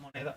moneda.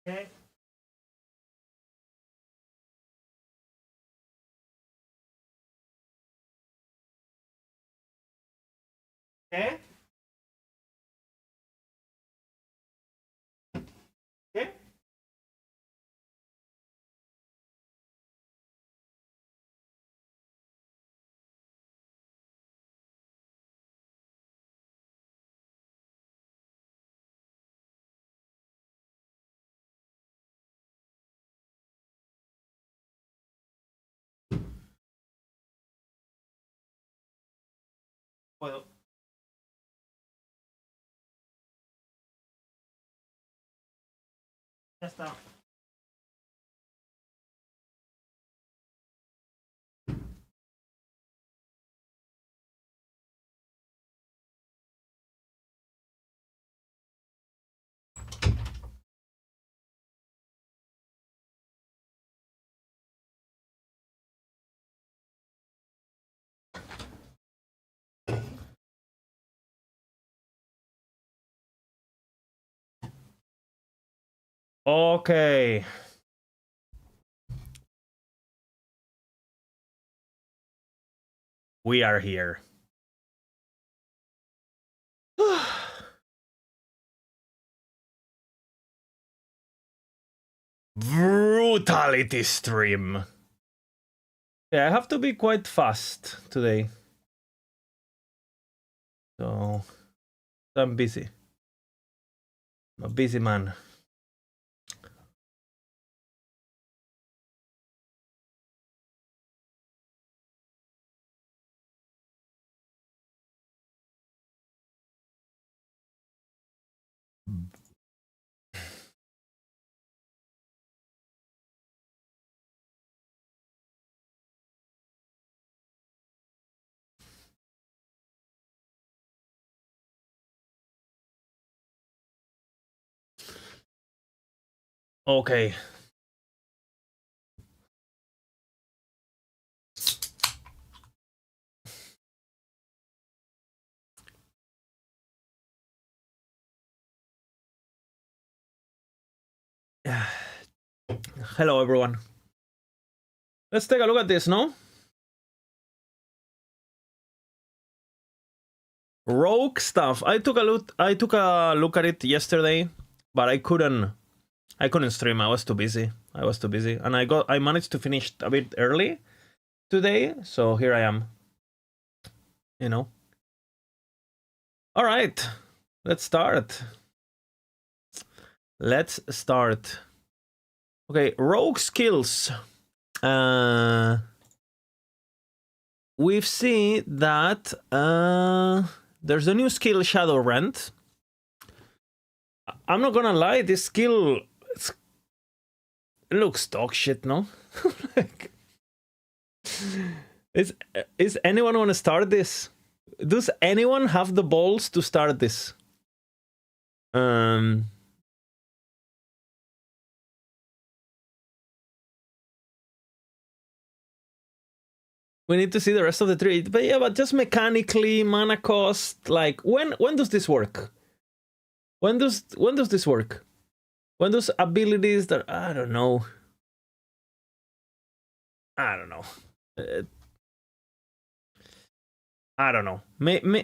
Okay. Okay. Okay. Puedo. Ya está. Okay. We are here. Brutality stream. Yeah, I have to be quite fast today. So I'm busy. I'm a busy man. Okay. Hello, everyone. Let's take a look at this, no? Rogue stuff. I took a look at it yesterday, but I couldn't stream. I was too busy. And I managed to finish a bit early today, so here I am. You know. All right. Let's start. Okay, rogue skills. We've seen that there's a new skill, Shadow Rent. I'm not gonna lie, this skill it looks dog shit, no? Like, is anyone want to start this? Does anyone have the balls to start this? We need to see the rest of the tree. But yeah, but just mechanically, mana cost, like when does this work? When does this work? When those abilities that I don't know. I don't know. I don't know.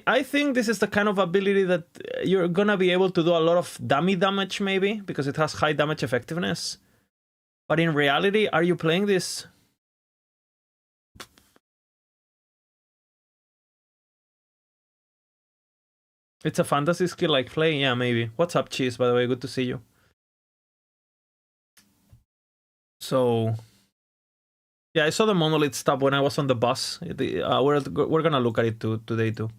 I think this is the kind of ability that you're gonna be able to do a lot of dummy damage, maybe, because it has high damage effectiveness. But in reality, are you playing this? It's a fantasy skill like play? Yeah, maybe. What's up, Cheese, by the way? Good to see you. So... yeah, I saw the monolith stop when I was on the bus. We're gonna look at it today too.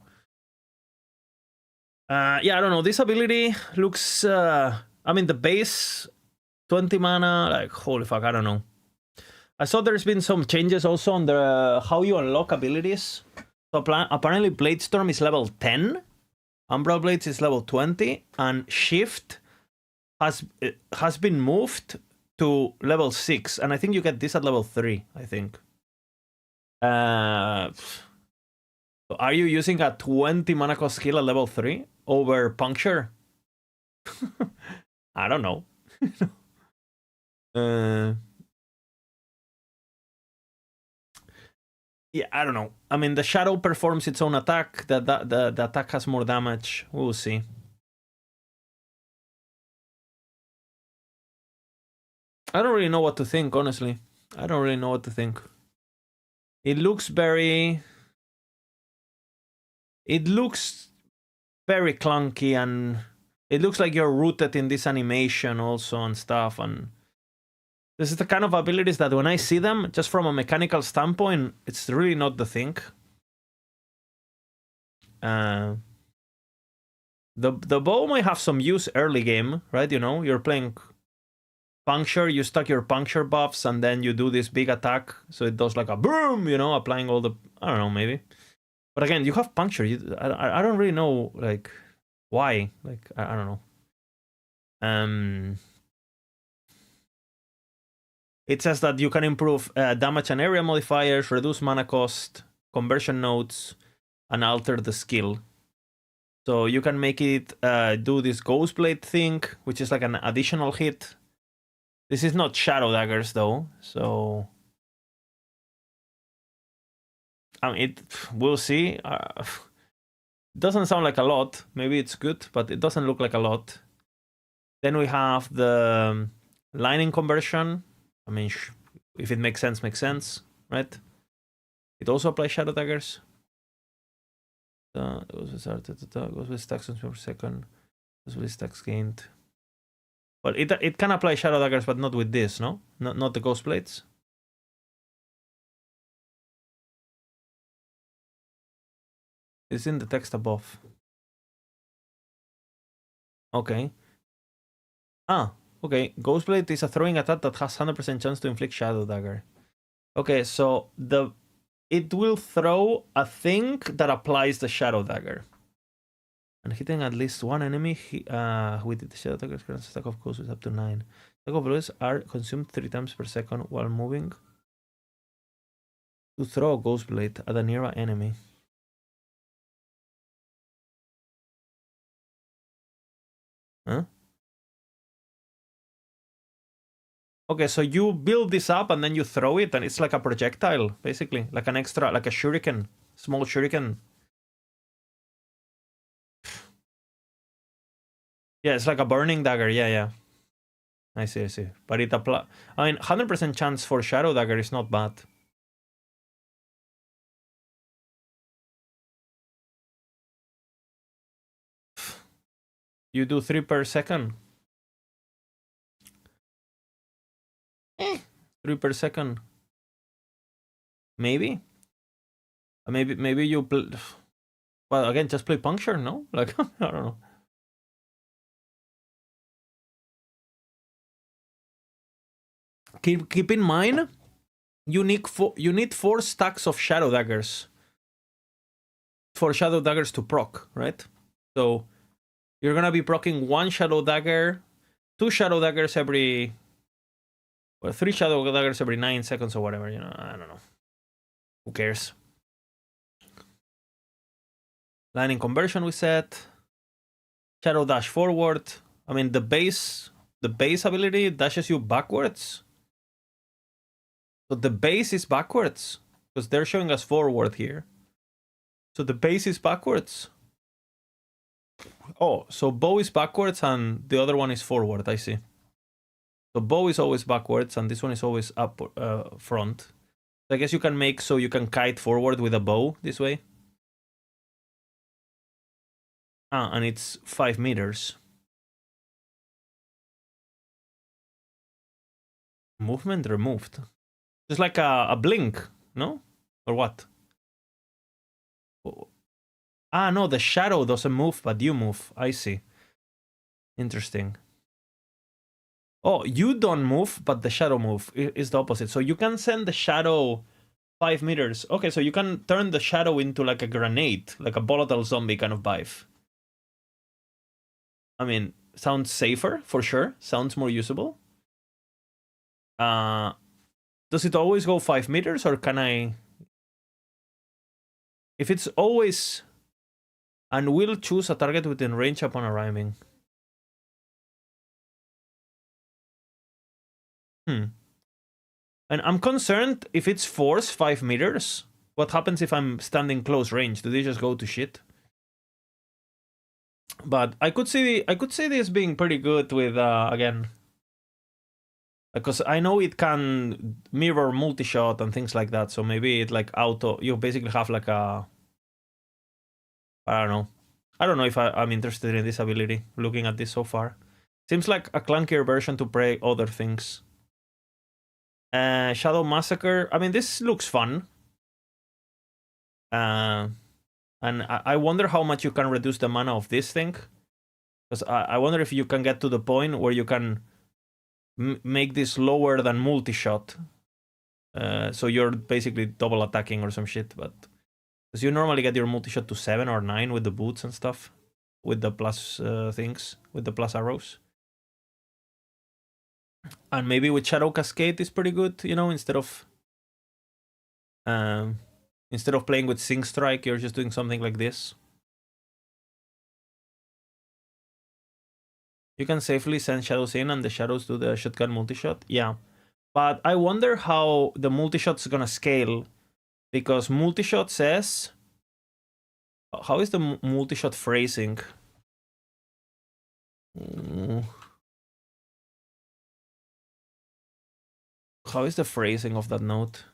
Yeah, I don't know. This ability looks... I mean, the base 20 mana, like, holy fuck, I don't know. I saw there's been some changes also on the how you unlock abilities. So apparently Bladestorm is level 10, Umbral Blades is level 20, and Shift has been moved to level 6, and I think you get this at level 3, I think. So are you using a 20 mana cost skill at level 3 over Puncture? I don't know. Yeah, I don't know. I mean, the Shadow performs its own attack. The attack has more damage. We'll see. I don't really know what to think, honestly. I don't really know what to think. It looks very... it looks very clunky, and it looks like you're rooted in this animation also and stuff, and this is the kind of abilities that when I see them, just from a mechanical standpoint, it's really not the thing. The bow might have some use early game, right? You know, you're playing Puncture, you stack your Puncture buffs, and then you do this big attack, so it does like a boom, you know, applying all the... I don't know, maybe. But again, you have Puncture. I don't really know, like, why. Like, I don't know. It says that you can improve damage and area modifiers, reduce mana cost, conversion nodes, and alter the skill. So you can make it do this Ghostblade thing, which is like an additional hit. This is not Shadow Daggers, though, so... I mean, we'll see. It doesn't sound like a lot. Maybe it's good, but it doesn't look like a lot. Then we have the lining conversion. I mean, if it makes sense, right? It also applies Shadow Daggers. Goes with stacks per second. Goes with stacks gained. But it can apply Shadow Daggers, but not with this, no? Not the Ghost Blades. It's in the text above. Okay. Okay. Ghostblade is a throwing attack that has 100% chance to inflict Shadow Dagger. Okay, so it will throw a thing that applies the Shadow Dagger. And hitting at least one enemy with the Shadow Dagger grants a stack of ghosts with up to 9. Stack of bullets are consumed 3 times per second while moving to throw a Ghostblade at a nearby enemy. Huh? Okay, so you build this up and then you throw it, and it's like a projectile, basically. Like an extra, like a shuriken. Small shuriken. Yeah, it's like a burning dagger. Yeah. I see. But it apply... I mean, 100% chance for Shadow Dagger is not bad. You do 3 per second. 3 per second. Maybe. Maybe you play... Well, again, just play puncture, no? Like, I don't know. Keep in mind, you need 4 stacks of Shadow Daggers for Shadow Daggers to proc, right? So you're gonna be proccing 1 Shadow Dagger, 2 Shadow Daggers every... Well, 3 Shadow Daggers every 9 seconds or whatever, you know, I don't know. Who cares? Lightning Conversion we set. Shadow Dash forward. I mean, the base ability dashes you backwards. So the base is backwards, because they're showing us forward here. So the base is backwards. Oh, so bow is backwards and the other one is forward, I see. So bow is always backwards and this one is always up front. So I guess you can make so you can kite forward with a bow this way. Ah, and it's 5 meters. Movement removed. Just like a blink, no? Or what? Ah, no, the shadow doesn't move, but you move. I see. Interesting. Oh, you don't move, but the shadow move is the opposite. So you can send the shadow 5 meters. Okay, so you can turn the shadow into like a grenade, like a volatile zombie kind of vibe. I mean, sounds safer, for sure. Sounds more usable. Does it always go 5 meters, or can I... If it's always... And will choose a target within range upon arriving. And I'm concerned if it's force 5 meters. What happens if I'm standing close range? Do they just go to shit? But I could see this being pretty good with again, because I know it can mirror multi-shot and things like that. So maybe it like auto. You basically have like a... I don't know if I'm interested in this ability. Looking at this so far, seems like a clunkier version to play other things. Shadow Massacre. I mean, this looks fun. And I wonder how much you can reduce the mana of this thing. Because I wonder if you can get to the point where you can make this lower than multi-shot. So you're basically double attacking or some shit. But because you normally get your multi-shot to 7 or 9 with the boots and stuff. With the plus things. With the plus arrows. And maybe with Shadow Cascade is pretty good, you know, instead of playing with Sing Strike, you're just doing something like this. You can safely send shadows in and the shadows do the shotgun multi-shot. Yeah. But I wonder how the multi-shot's gonna scale. Because multi-shot says... How is the multi-shot phrasing? How is the phrasing of that note?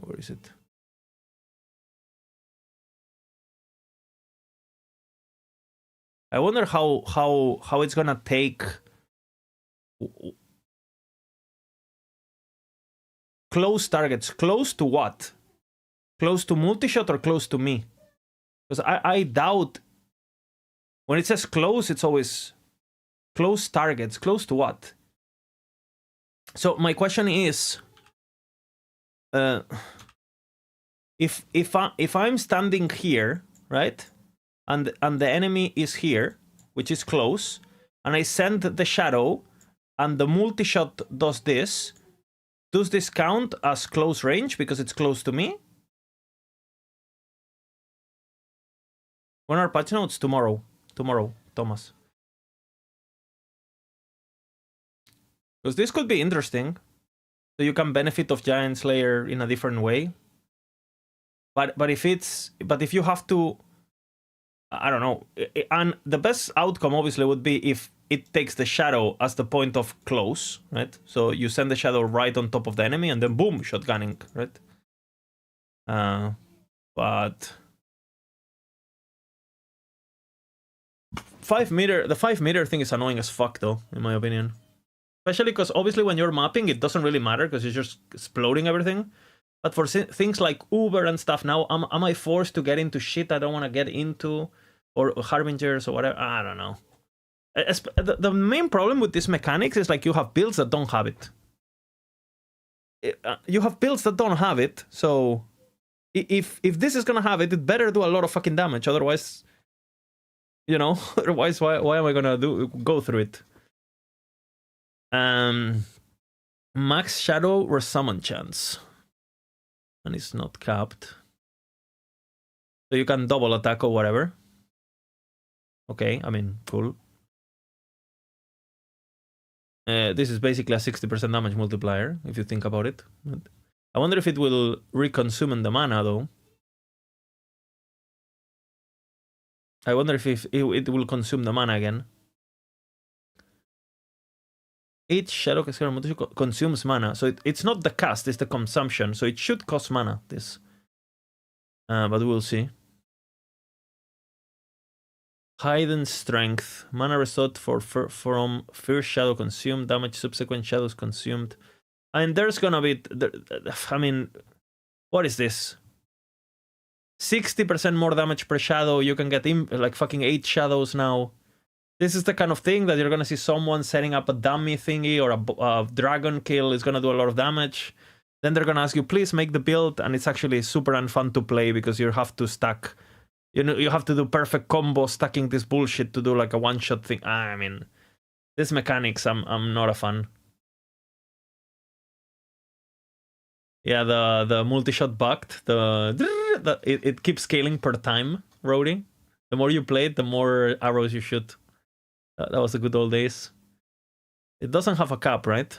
Where is it? I wonder how it's gonna take close targets. Close to what? Close to multi-shot or close to me? Because I doubt when it says close, it's always close targets. Close to what? So my question is, if I'm standing here, right, and the enemy is here, which is close, and I send the shadow, and the multi-shot does this count as close range because it's close to me? When are patch notes? Tomorrow, Thomas. Because this could be interesting. So you can benefit of Giant Slayer in a different way. But if you have to, I don't know. And the best outcome obviously would be if it takes the shadow as the point of close, right? So you send the shadow right on top of the enemy and then boom, shotgunning, right? But the 5 meter thing is annoying as fuck though, in my opinion. Especially because obviously when you're mapping, it doesn't really matter because you're just exploding everything. But for things like Uber and stuff, now am I forced to get into shit I don't want to get into, or Harbingers or whatever? I don't know. The main problem with these mechanics is like you have builds that don't have it. You have builds that don't have it, so if this is gonna have it, it better do a lot of fucking damage. Otherwise, you know, otherwise why am I gonna go through it? Max Shadow or Summon chance, and it's not capped, so you can double attack or whatever. Okay, I mean, cool. This is basically a 60% damage multiplier, if you think about it. I wonder if it will reconsume the mana, though. I wonder if it will consume the mana again. Each Shadow Cascade consumes mana, so it's not the cast, it's the consumption, so it should cost mana, this. But we'll see. Hidden Strength. Mana restored from first shadow consumed. Damage subsequent shadows consumed. And there's gonna be... I mean... What is this? 60% more damage per shadow. You can get like fucking 8 shadows now. This is the kind of thing that you're gonna see someone setting up a dummy thingy or a dragon kill is gonna do a lot of damage. Then they're gonna ask you, please make the build. And it's actually super unfun to play because you have to stack... You know, you have to do perfect combo stacking this bullshit to do like a one-shot thing. I mean, this mechanics, I'm not a fan. Yeah, the multi-shot bugged. It keeps scaling per time, Rody. The more you play it, the more arrows you shoot. That was the good old days. It doesn't have a cap, right?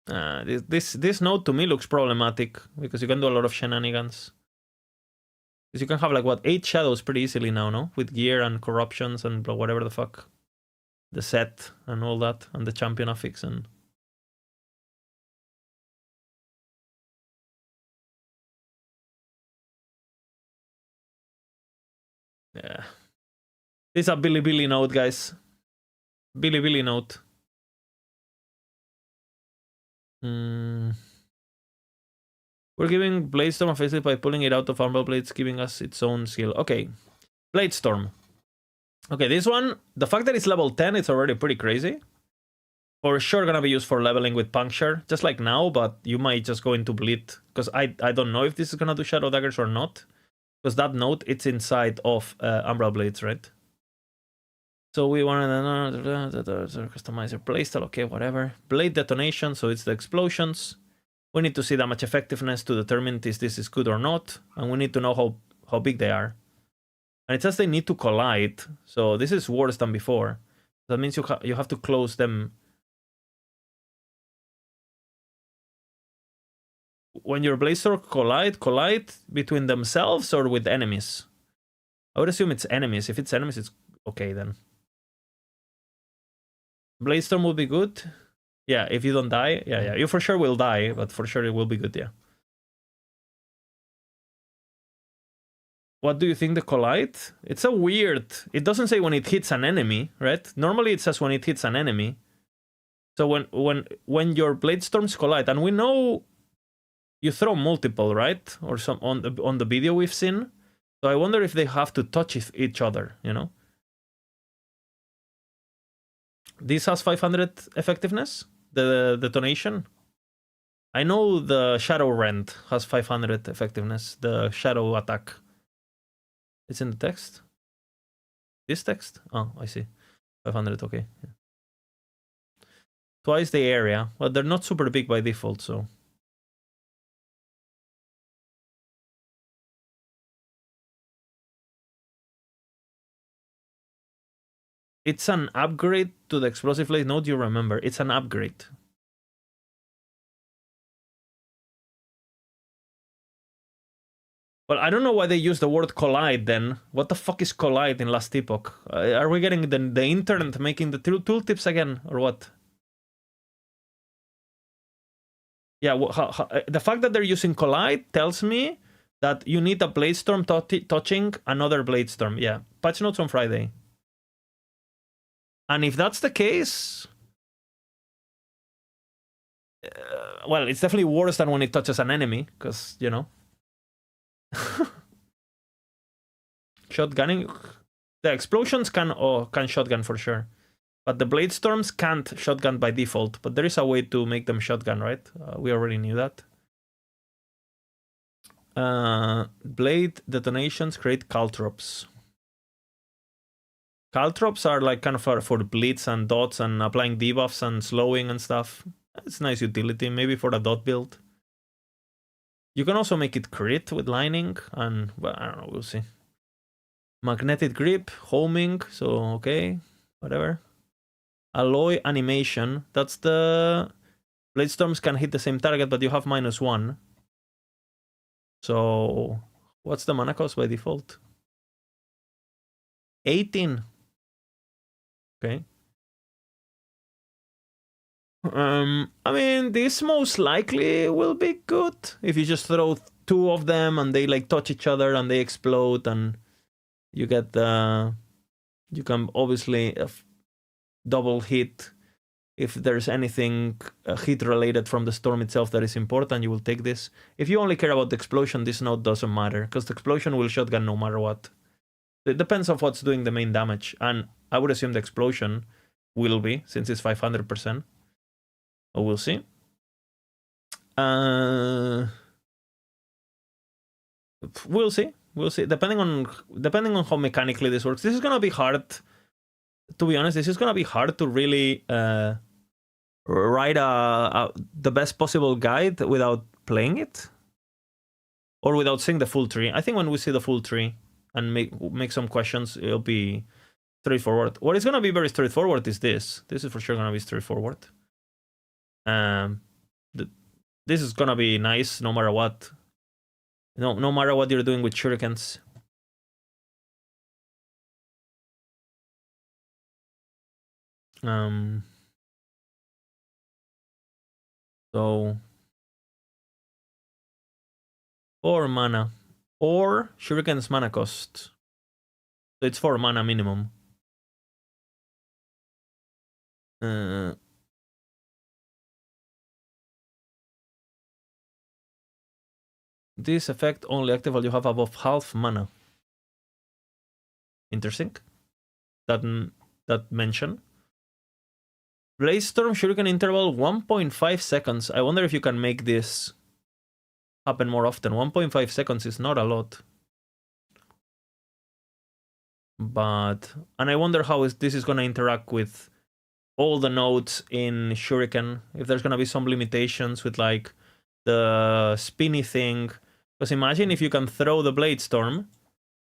This node to me looks problematic because you can do a lot of shenanigans. Because you can have like what 8 shadows pretty easily now, no? With gear and corruptions and whatever the fuck, the set and all that, and the champion affix and. Yeah, this is a Billy node, guys. Billy node. We're giving Bladestorm a facelift by pulling it out of Umbral Blades, giving us its own skill. Okay, Bladestorm. Okay, this one, the fact that it's level 10, it's already pretty crazy. For sure gonna be used for leveling with Puncture, just like now, but you might just go into Bleed, because I don't know if this is gonna do Shadow Daggers or not. Because that node, it's inside of Umbral Blades, right? So we want to customize your playstyle, okay, whatever. Blade detonation, so it's the explosions. We need to see damage effectiveness to determine if this is good or not, and we need to know how big they are. And it says they need to collide, so this is worse than before. That means you have to close them. When your Bladestorm collide between themselves or with enemies? I would assume it's enemies. If it's enemies, it's okay then. Bladestorm will be good. Yeah, if you don't die. Yeah. You for sure will die, but for sure it will be good, yeah. What do you think the collide? It's a weird... It doesn't say when it hits an enemy, right? Normally it says when it hits an enemy. So when your Bladestorms collide, and we know you throw multiple, right? Or some on the video we've seen. So I wonder if they have to touch each other, you know? This has 500 effectiveness, the detonation. I know the Shadow Rend has 500 effectiveness, the Shadow Attack. It's in the text? This text? Oh, I see. 500, okay. Yeah. Twice the area. Well, they're not super big by default, so... It's an upgrade to the Explosive Blade node, you remember. It's an upgrade. Well, I don't know why they use the word collide then. What the fuck is collide in Last Epoch? Are we getting the internet making the tooltips again, or what? Yeah, the fact that they're using Collide tells me that you need a Bladestorm touching another Bladestorm. Yeah, patch notes on Friday. And if that's the case, well, it's definitely worse than when it touches an enemy, because, you know. Shotgunning, the explosions can shotgun for sure, but the Bladestorms can't shotgun by default. But there is a way to make them shotgun, right? We already knew that. Blade detonations create caltrops. Caltrops are like kind of for blitz and dots and applying debuffs and slowing and stuff. It's nice utility, maybe for a dot build. You can also make it crit with lining, and well, I don't know, we'll see. Magnetic grip, homing, so okay, whatever. Alloy animation, that's the Bladestorms can hit the same target, but you have -1. So what's the mana cost by default? 18. Okay. I mean, this most likely will be good if you just throw 2 of them and they like touch each other and they explode, and you get the you can obviously double hit. If there's anything hit related from the storm itself that is important, you will take this. If you only care about the explosion, this node doesn't matter, because the explosion will shotgun no matter what. It depends on what's doing the main damage, and I would assume the explosion will be, since it's 500%. But we'll see. We'll see. We'll see. Depending on how mechanically this works. This is gonna be hard. To be honest, this is gonna be hard to really write the best possible guide without playing it, or without seeing the full tree. I think when we see the full tree and make some questions, it'll be straightforward. What is gonna be very straightforward is this. This is for sure gonna be straightforward. This is gonna be nice no matter what. No matter what you're doing with shurikens. So 4 mana, or shuriken's mana cost. So it's 4 mana minimum. This effect only active while you have above half mana. Interesting. That mention. Bladestorm Shuriken interval 1.5 seconds. I wonder if you can make this happen more often. 1.5 seconds is not a lot. But, and I wonder how this is going to interact with all the nodes in Shuriken. If there's going to be some limitations with like the spinny thing. Because imagine if you can throw the Bladestorm,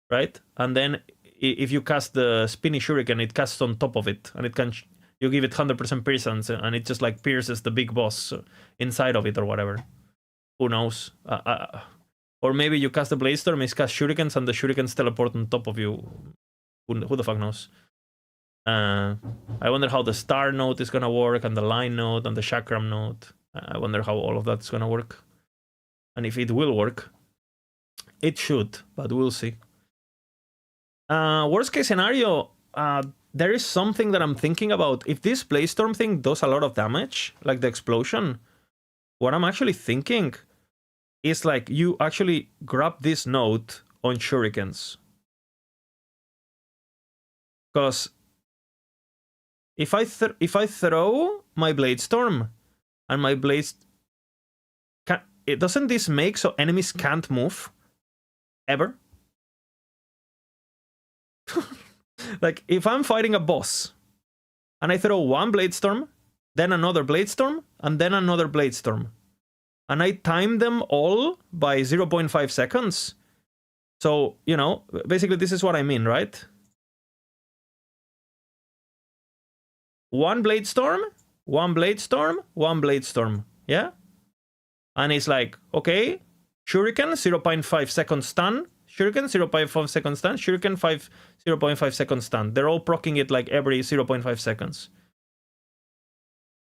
right? And then if you cast the spinny Shuriken, it casts on top of it. And it can, you give it 100% piercings, and it just like pierces the big boss inside of it or whatever. Who knows? Or maybe you cast the Bladestorm, it casts Shurikens, and the Shurikens teleport on top of you. Who the fuck knows? I wonder how the star node is gonna work, and the line node, and the chakram node. I wonder how all of that's gonna work. And if it will work. It should, but we'll see. Worst case scenario, there is something that I'm thinking about. If this Bladestorm thing does a lot of damage, like the explosion, what I'm actually thinking is like you actually grab this node on shurikens. Because if I throw my Bladestorm and my blades, it doesn't this make so enemies can't move ever? Like if I'm fighting a boss and I throw one Bladestorm, then another Bladestorm, and then another Bladestorm, and I time them all by 0.5 seconds. So, you know, basically this is what I mean, right? One Bladestorm, one Bladestorm, one Bladestorm, yeah? And it's like, okay, Shuriken, 0.5 seconds stun, Shuriken, 0.5 seconds stun, Shuriken, 0.5 seconds stun. They're all proccing it like every 0.5 seconds.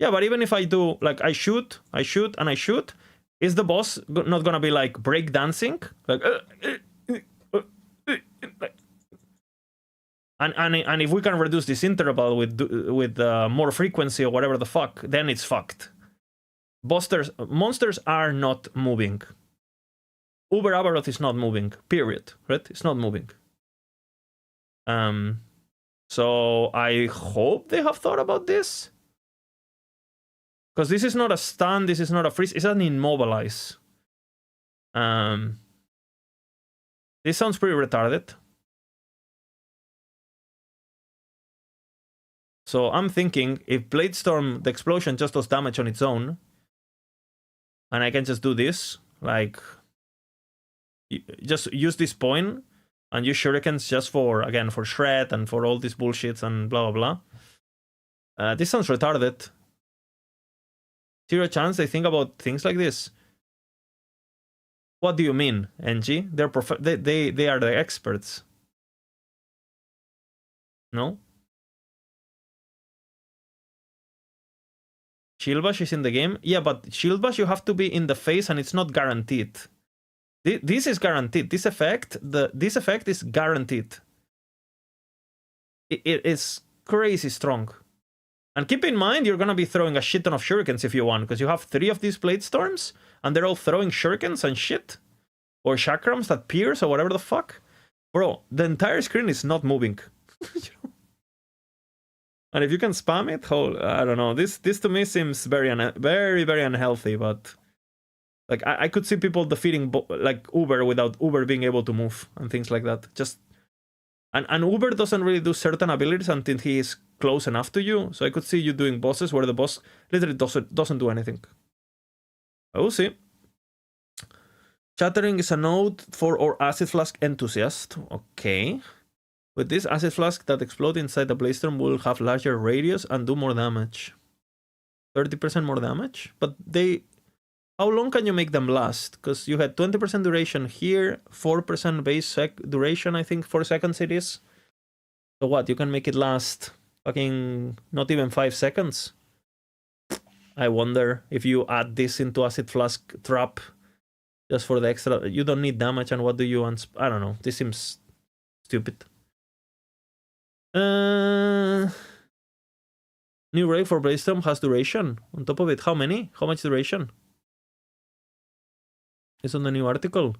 Yeah, but even if I do, like, I shoot, and I shoot, is the boss not gonna be like break dancing? Like, and if we can reduce this interval with more frequency or whatever the fuck, then it's fucked. Monsters are not moving. Uber Abaroth is not moving, period, right? It's not moving. So I hope they have thought about this. Because this is not a stun, this is not a freeze, it's an immobilize. This sounds pretty retarded. So I'm thinking, if Bladestorm, the explosion just does damage on its own, and I can just do this, like, just use this point, and use shurikens just for, again, for shred, and for all these bullshits, and blah, blah, blah. This sounds retarded. Zero chance they think about things like this. What do you mean, NG? They are the experts. No? Shield Bash is in the game? Yeah, but Shield Bash you have to be in the face and it's not guaranteed. This is guaranteed. This effect is guaranteed. It is crazy strong. And keep in mind, you're gonna be throwing a shit ton of shurikens if you want, because you have 3 of these Bladestorms, and they're all throwing shurikens and shit. Or chakrams that pierce, or whatever the fuck. Bro, the entire screen is not moving. And if you can spam it, I don't know. This to me seems very, very unhealthy, but... Like, I could see people defeating, like, Uber without Uber being able to move, and things like that. Just... And Uber doesn't really do certain abilities until he is close enough to you. So I could see you doing bosses where the boss literally doesn't do anything. I will see. Chattering is a node for our Acid Flask enthusiast. Okay. With this Acid Flask that explode inside the Bladestorm will have larger radius and do more damage. 30% more damage? But they... How long can you make them last? Because you had 20% duration here, 4% base duration, I think, 4 seconds it is. So what, you can make it last fucking not even 5 seconds? I wonder if you add this into Acid Flask Trap just for the extra... You don't need damage, and what do you... I don't know, this seems stupid. New relic for Bladestorm has duration. On top of it, how many? How much duration? It's on the new article.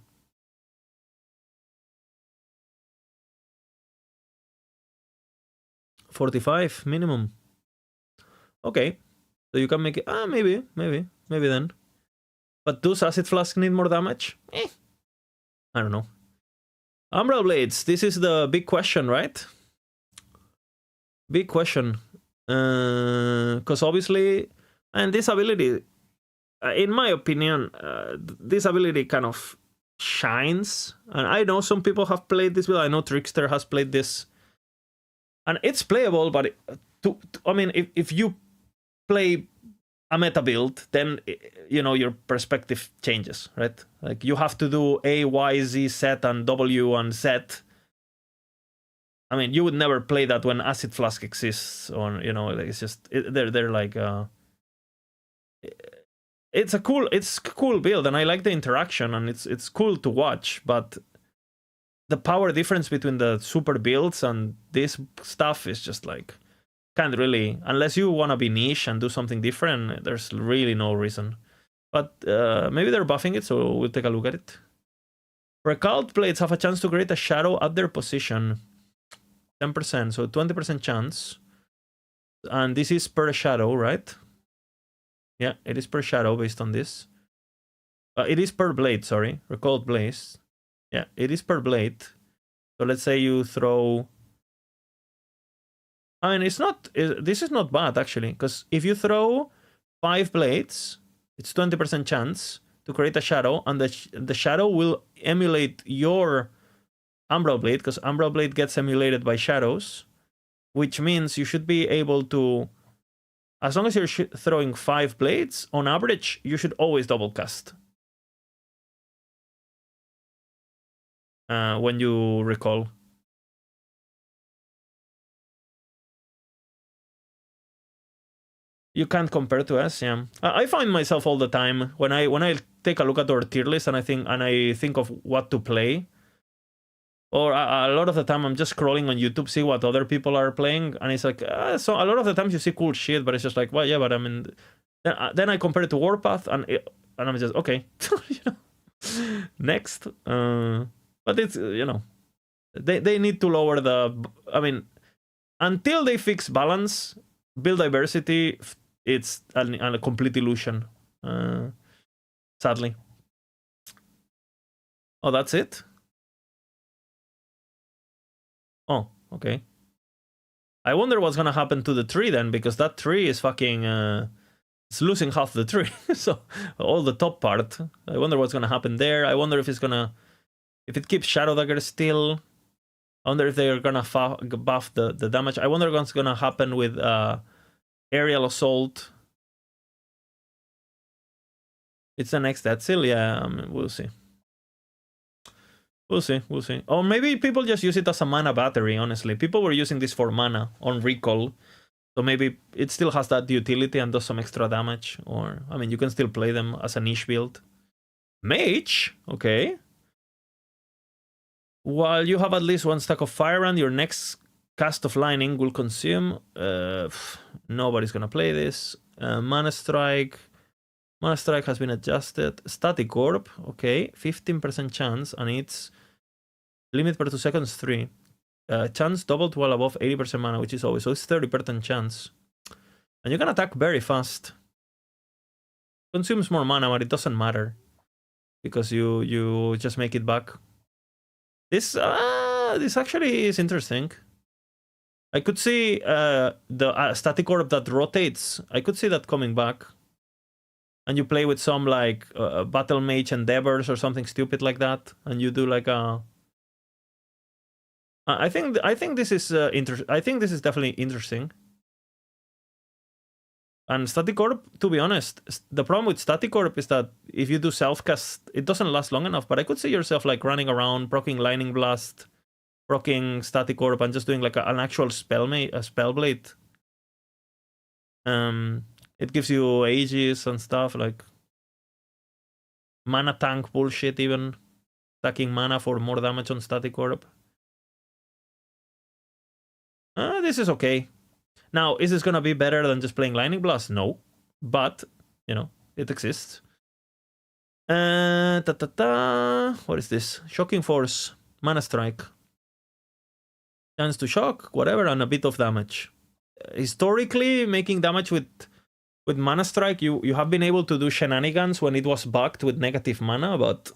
$45 minimum. Okay. So you can make it... maybe then. But does Acid Flask need more damage? I don't know. Umbral Blades, this is the big question, right? Big question. Because obviously... And this ability... in my opinion, this ability kind of shines. And I know some people have played this build. I know Trickster has played this. And it's playable, but I mean, if you play a meta build, then, you know, your perspective changes, right? Like, you have to do A, Y, Z, Z, and W, and Z. I mean, you would never play that when Acid Flask exists, or, you know, it's just... They're like... It's a cool build, and I like the interaction, and it's cool to watch, but the power difference between the super builds and this stuff is just like, can't really, unless you want to be niche and do something different, there's really no reason. But maybe they're buffing it, so we'll take a look at it. Recalled Blades have a chance to create a shadow at their position. 10%, so 20% chance. And this is per shadow, right? Yeah, it is per shadow based on this. It is per blade, sorry. Recalled Blaze. Yeah, it is per blade. So let's say you throw... I mean, it's not... This is not bad, actually. Because if you throw 5 blades, it's 20% chance to create a shadow. And the shadow will emulate your Umbral Blade. Because Umbral Blade gets emulated by shadows. Which means you should be able to... As long as you're throwing 5 blades, on average, you should always double cast. When you recall. You can't compare to us, yeah. I find myself all the time when I take a look at our tier list and I think of what to play. Or a lot of the time I'm just scrolling on YouTube, see what other people are playing, and it's like so a lot of the times you see cool shit, but it's just like, well, yeah, but I mean, then I compare it to Warpath, and I'm just okay, you know, next. But it's they need to lower the. I mean, until they fix balance, build diversity, it's a complete illusion. Sadly. Oh, that's it. Oh, okay. I wonder what's gonna happen to the tree then, because that tree is fucking it's losing half the tree. So all the top part. I wonder what's gonna happen there. I wonder if it keeps Shadow Dagger still. I wonder if they're gonna buff the damage. I wonder what's gonna happen with aerial assault. It's the next Etzil, yeah. We'll see. We'll see. Or maybe people just use it as a mana battery, honestly. People were using this for mana on recall. So maybe it still has that utility and does some extra damage. Or, I mean, you can still play them as a niche build. Mage? Okay. While you have at least one stack of Fire and your next cast of Lightning will consume... nobody's gonna play this. Mana Strike. Mana Strike has been adjusted. Static Orb, okay. 15% chance, and it's limit per 2 seconds 3. Chance doubled while above 80% mana, which is always, so it's 30% chance. And you can attack very fast. Consumes more mana, but it doesn't matter. Because you just make it back. This actually is interesting. I could see the Static Orb that rotates. I could see that coming back. And you play with some like Battle Mage Endeavors or something stupid like that, and you do like a. I think this is I think this is definitely interesting. And Static Orb, to be honest, the problem with Static Orb is that if you do self-cast, it doesn't last long enough. But I could see yourself like running around, proccing Lightning Blast, proccing Static Orb, and just doing like an actual Spellblade. It gives you Aegis and stuff, like mana tank bullshit even. Stacking mana for more damage on Static Orb. This is okay. Now, is this gonna be better than just playing Lightning Blast? No. But, you know, it exists. What is this? Shocking Force. Mana Strike. Chance to shock, whatever, and a bit of damage. Historically, making damage with Mana Strike, you have been able to do shenanigans when it was bugged with negative mana, but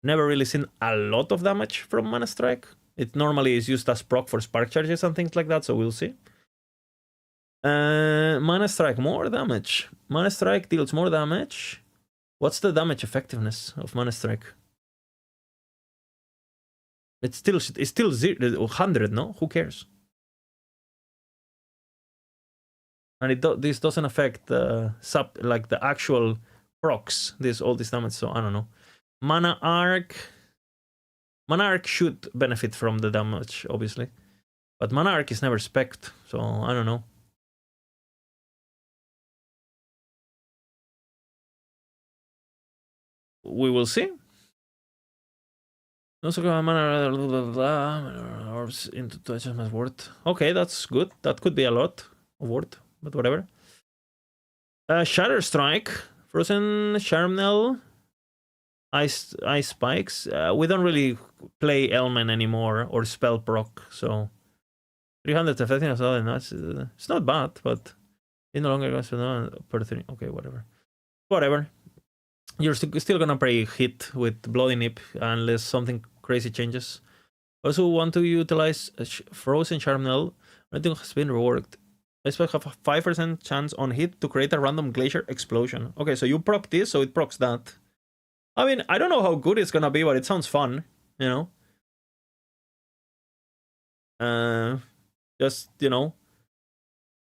never really seen a lot of damage from Mana Strike. It normally is used as proc for spark charges and things like that, so we'll see. Mana Strike, more damage. Mana Strike deals more damage. What's the damage effectiveness of Mana Strike? It's still 100, no? Who cares? And this doesn't affect like the actual procs. All this damage, so I don't know. Mana Arc should benefit from the damage, obviously, but Mana Arc is never spec'd, so I don't know. We will see. Also, mana orbs into 2 adjustments worth. Okay, that's good. That could be a lot of worth, but whatever. Shatter Strike, Frozen Charmnel, Ice Spikes. We don't really play Elmen anymore or spell proc, so 300 effectiveness. It's not bad, but it no longer goes per 3. Okay, whatever. You're still gonna play hit with Bloody Nip unless something crazy changes. Also want to utilize Frozen Charmnel. Anything has been reworked. I expect have a 5% chance on hit to create a random glacier explosion. Okay, so you proc this, so it procs that. I mean, I don't know how good it's gonna be, but it sounds fun, you know? Just, you know,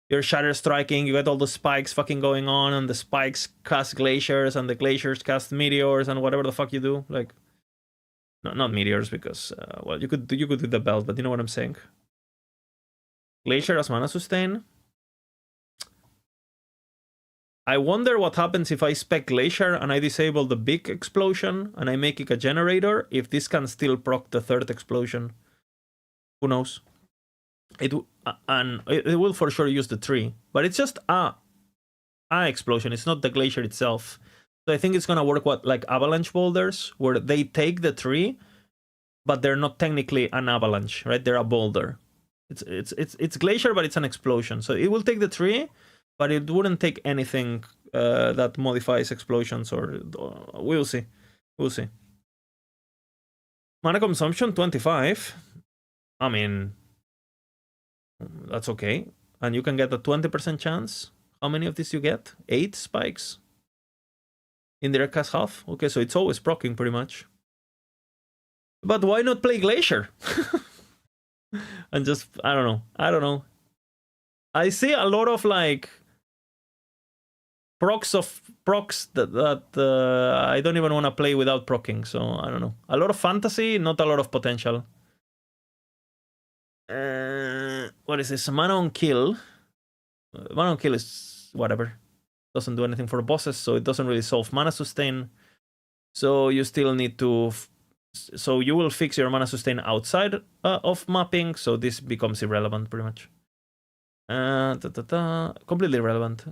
you're shatter striking, you get all the spikes fucking going on, and the spikes cast glaciers, and the glaciers cast meteors, and whatever the fuck you do. Like, no, not meteors, because, well, you could do the belt, but you know what I'm saying. Glacier as mana sustain. I wonder what happens if I spec Glacier and I disable the big explosion and I make it a generator, if this can still proc the third explosion. Who knows? It will for sure use the tree, but it's just a explosion. It's not the Glacier itself. So I think it's gonna work like avalanche boulders, where they take the tree, but they're not technically an avalanche, right? They're a boulder. It's Glacier, but it's an explosion. So it will take the tree, but it wouldn't take anything that modifies explosions, or we'll see. We'll see. Mana consumption 25. I mean, that's okay. And you can get a 20% chance. How many of these you get? 8 spikes. Indirect cast half. Okay, so it's always proccing pretty much. But why not play Glacier? And just, I don't know. I see a lot of like procs that I don't even want to play without proccing, so I don't know. A lot of fantasy, not a lot of potential. What is this? Mana on kill. Mana on kill is whatever. Doesn't do anything for bosses, so it doesn't really solve mana sustain. So you still need to... So you will fix your mana sustain outside of mapping, so this becomes irrelevant pretty much. Completely irrelevant.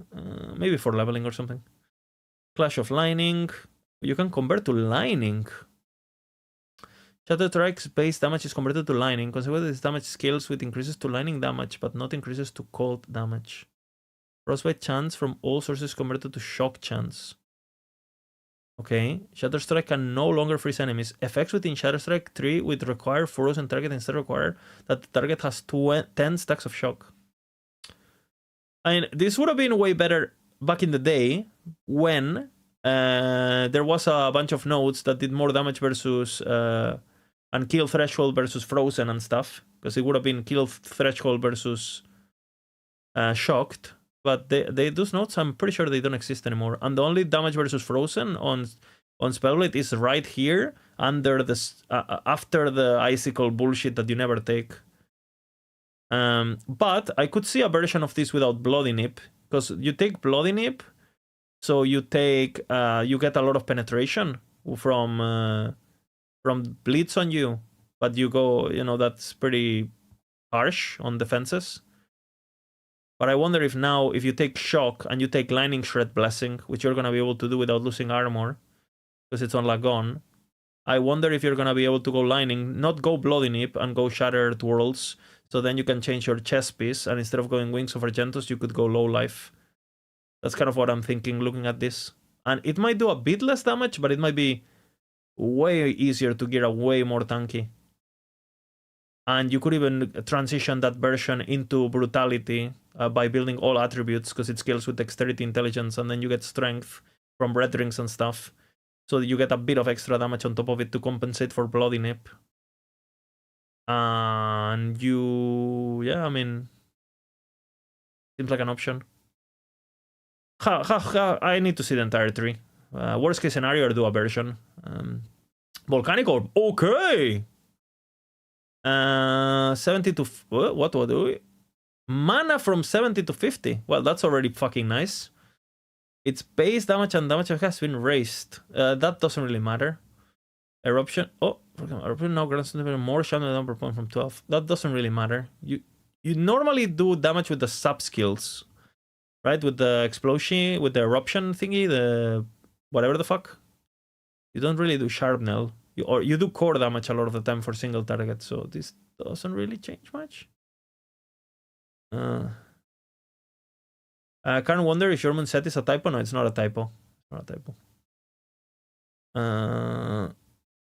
Maybe for leveling or something. Clash of Lightning. You can convert to Lightning. Shatter Strike's base damage is converted to Lightning. Consequently, this damage scales with increases to Lightning damage, but not increases to cold damage. Frostbite chance from all sources converted to Shock chance. Okay. Shatter Strike can no longer freeze enemies. Effects within Shatter Strike 3 with require frozen target instead require that the target has 10 stacks of Shock. I mean, this would have been way better back in the day when there was a bunch of nodes that did more damage versus and kill threshold versus frozen and stuff, because it would have been kill threshold versus shocked. But those nodes, I'm pretty sure they don't exist anymore. And the only damage versus frozen on Spellblade is right here under the after the icicle bullshit that you never take. But I could see a version of this without Bloody Nip, because you take Bloody Nip, so you take you get a lot of penetration from bleeds on you, but you go, that's pretty harsh on defenses. But I wonder if now, if you take Shock and you take Lightning Shred Blessing, which you're gonna be able to do without losing armor, because it's on Lagon, I wonder if you're gonna be able to go Lightning, not go Bloody Nip and go Shattered Worlds. So then you can change your chest piece, and instead of going Wings of Argentos, you could go Low Life. That's kind of what I'm thinking looking at this. And it might do a bit less damage, but it might be way easier to gear a way more tanky. And you could even transition that version into Brutality by building all attributes, because it scales with Dexterity, Intelligence, and then you get Strength from Red Rings and stuff. So you get a bit of extra damage on top of it to compensate for Bloody Nip. And I mean, seems like an option. I need to see the entire tree. Worst case scenario, or do a version. Volcanic Orb, okay. 70 to what do we? Mana from 70 to 50. Well, that's already fucking nice. Its base damage and damage has been raised. That doesn't really matter. Eruption. Oh, Eruption now grants more shadow number point from 12. That doesn't really matter. You normally do damage with the sub skills, right? With the explosion, with the eruption thingy, the whatever the fuck. You don't really do sharpnel. You do core damage a lot of the time for single target. So this doesn't really change much. I kind of wonder if Sherman set is a typo. No, it's not a typo. It's not a typo.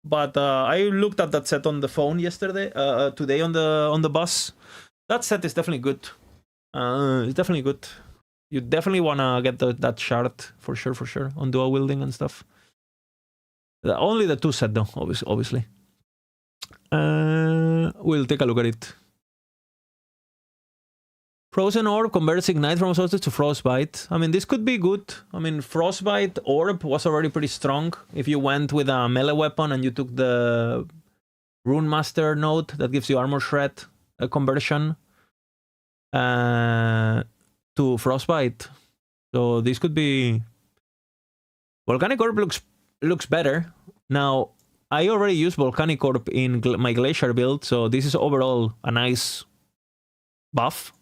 But I looked at that set on the phone yesterday, today on the bus. That set is definitely good. It's definitely good. You definitely wanna get that shard for sure on dual wielding and stuff. Only the 2 set though, obviously. We'll take a look at it. Frozen Orb converts Ignite from Solstice to Frostbite. I mean, this could be good. I mean, Frostbite Orb was already pretty strong. If you went with a melee weapon and you took the Rune Master node that gives you Armor Shred conversion to Frostbite. So this could be... Volcanic Orb looks better. Now, I already use Volcanic Orb in my Glacier build, so this is overall a nice buff,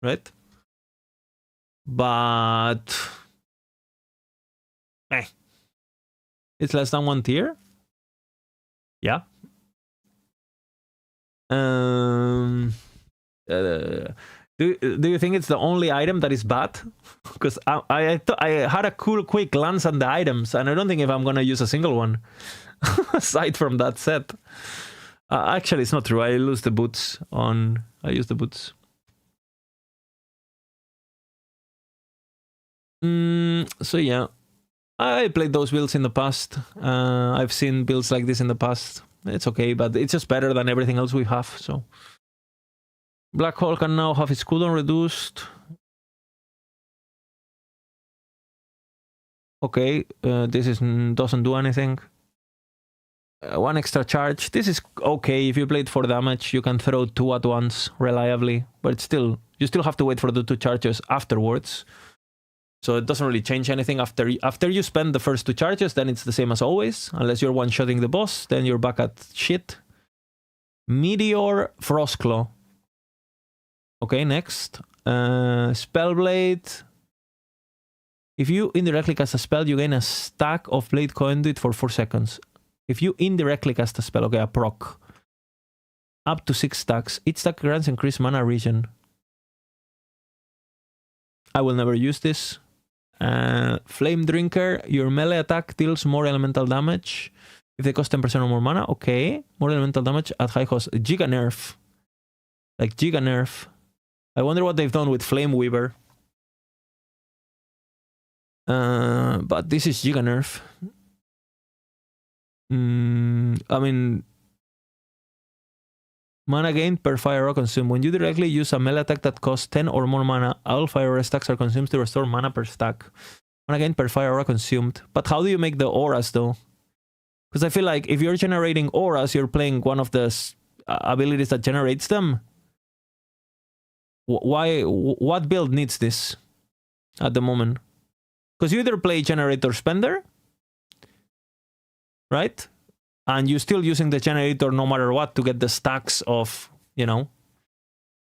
right? But... It's less than 1 tier? Yeah. Do you think it's the only item that is bad? Because I had a quick glance at the items, and I don't think if I'm gonna use a single one aside from that set. Actually, it's not true. I use the boots. So yeah, I played those builds in the past. I've seen builds like this in the past. It's okay, but it's just better than everything else we have. So Black Hole can now have its cooldown reduced. Okay, this doesn't do anything. 1 extra charge. This is okay. If you played for damage, you can throw 2 at once reliably, but still, you still have to wait for the 2 charges afterwards. So it doesn't really change anything after you spend the first 2 charges. Then it's the same as always, unless you're one-shotting the boss. Then you're back at shit. Meteor Frostclaw. Okay, next. Spellblade. If you indirectly cast a spell, you gain a stack of Blade Conduit for 4 seconds. If you indirectly cast a spell, okay, a proc. Up to 6 stacks. Each stack grants increased mana regen. I will never use this. Flame Drinker. Your melee attack deals more elemental damage. If they cost 10% or more mana, okay. More elemental damage at high cost. Giga nerf. Like Giga nerf. I wonder what they've done with Flame Weaver. But this is Giga nerf. I mean, mana gained per fire or consumed. When you directly use a melee attack that costs 10 or more mana, all fire stacks are consumed to restore mana per stack. Mana gained per fire aura consumed. But how do you make the auras though? Because I feel like if you're generating auras, you're playing one of the abilities that generates them. Why? What build needs this at the moment? Because you either play Generator Spender, right? And you're still using the generator no matter what to get the stacks of, you know.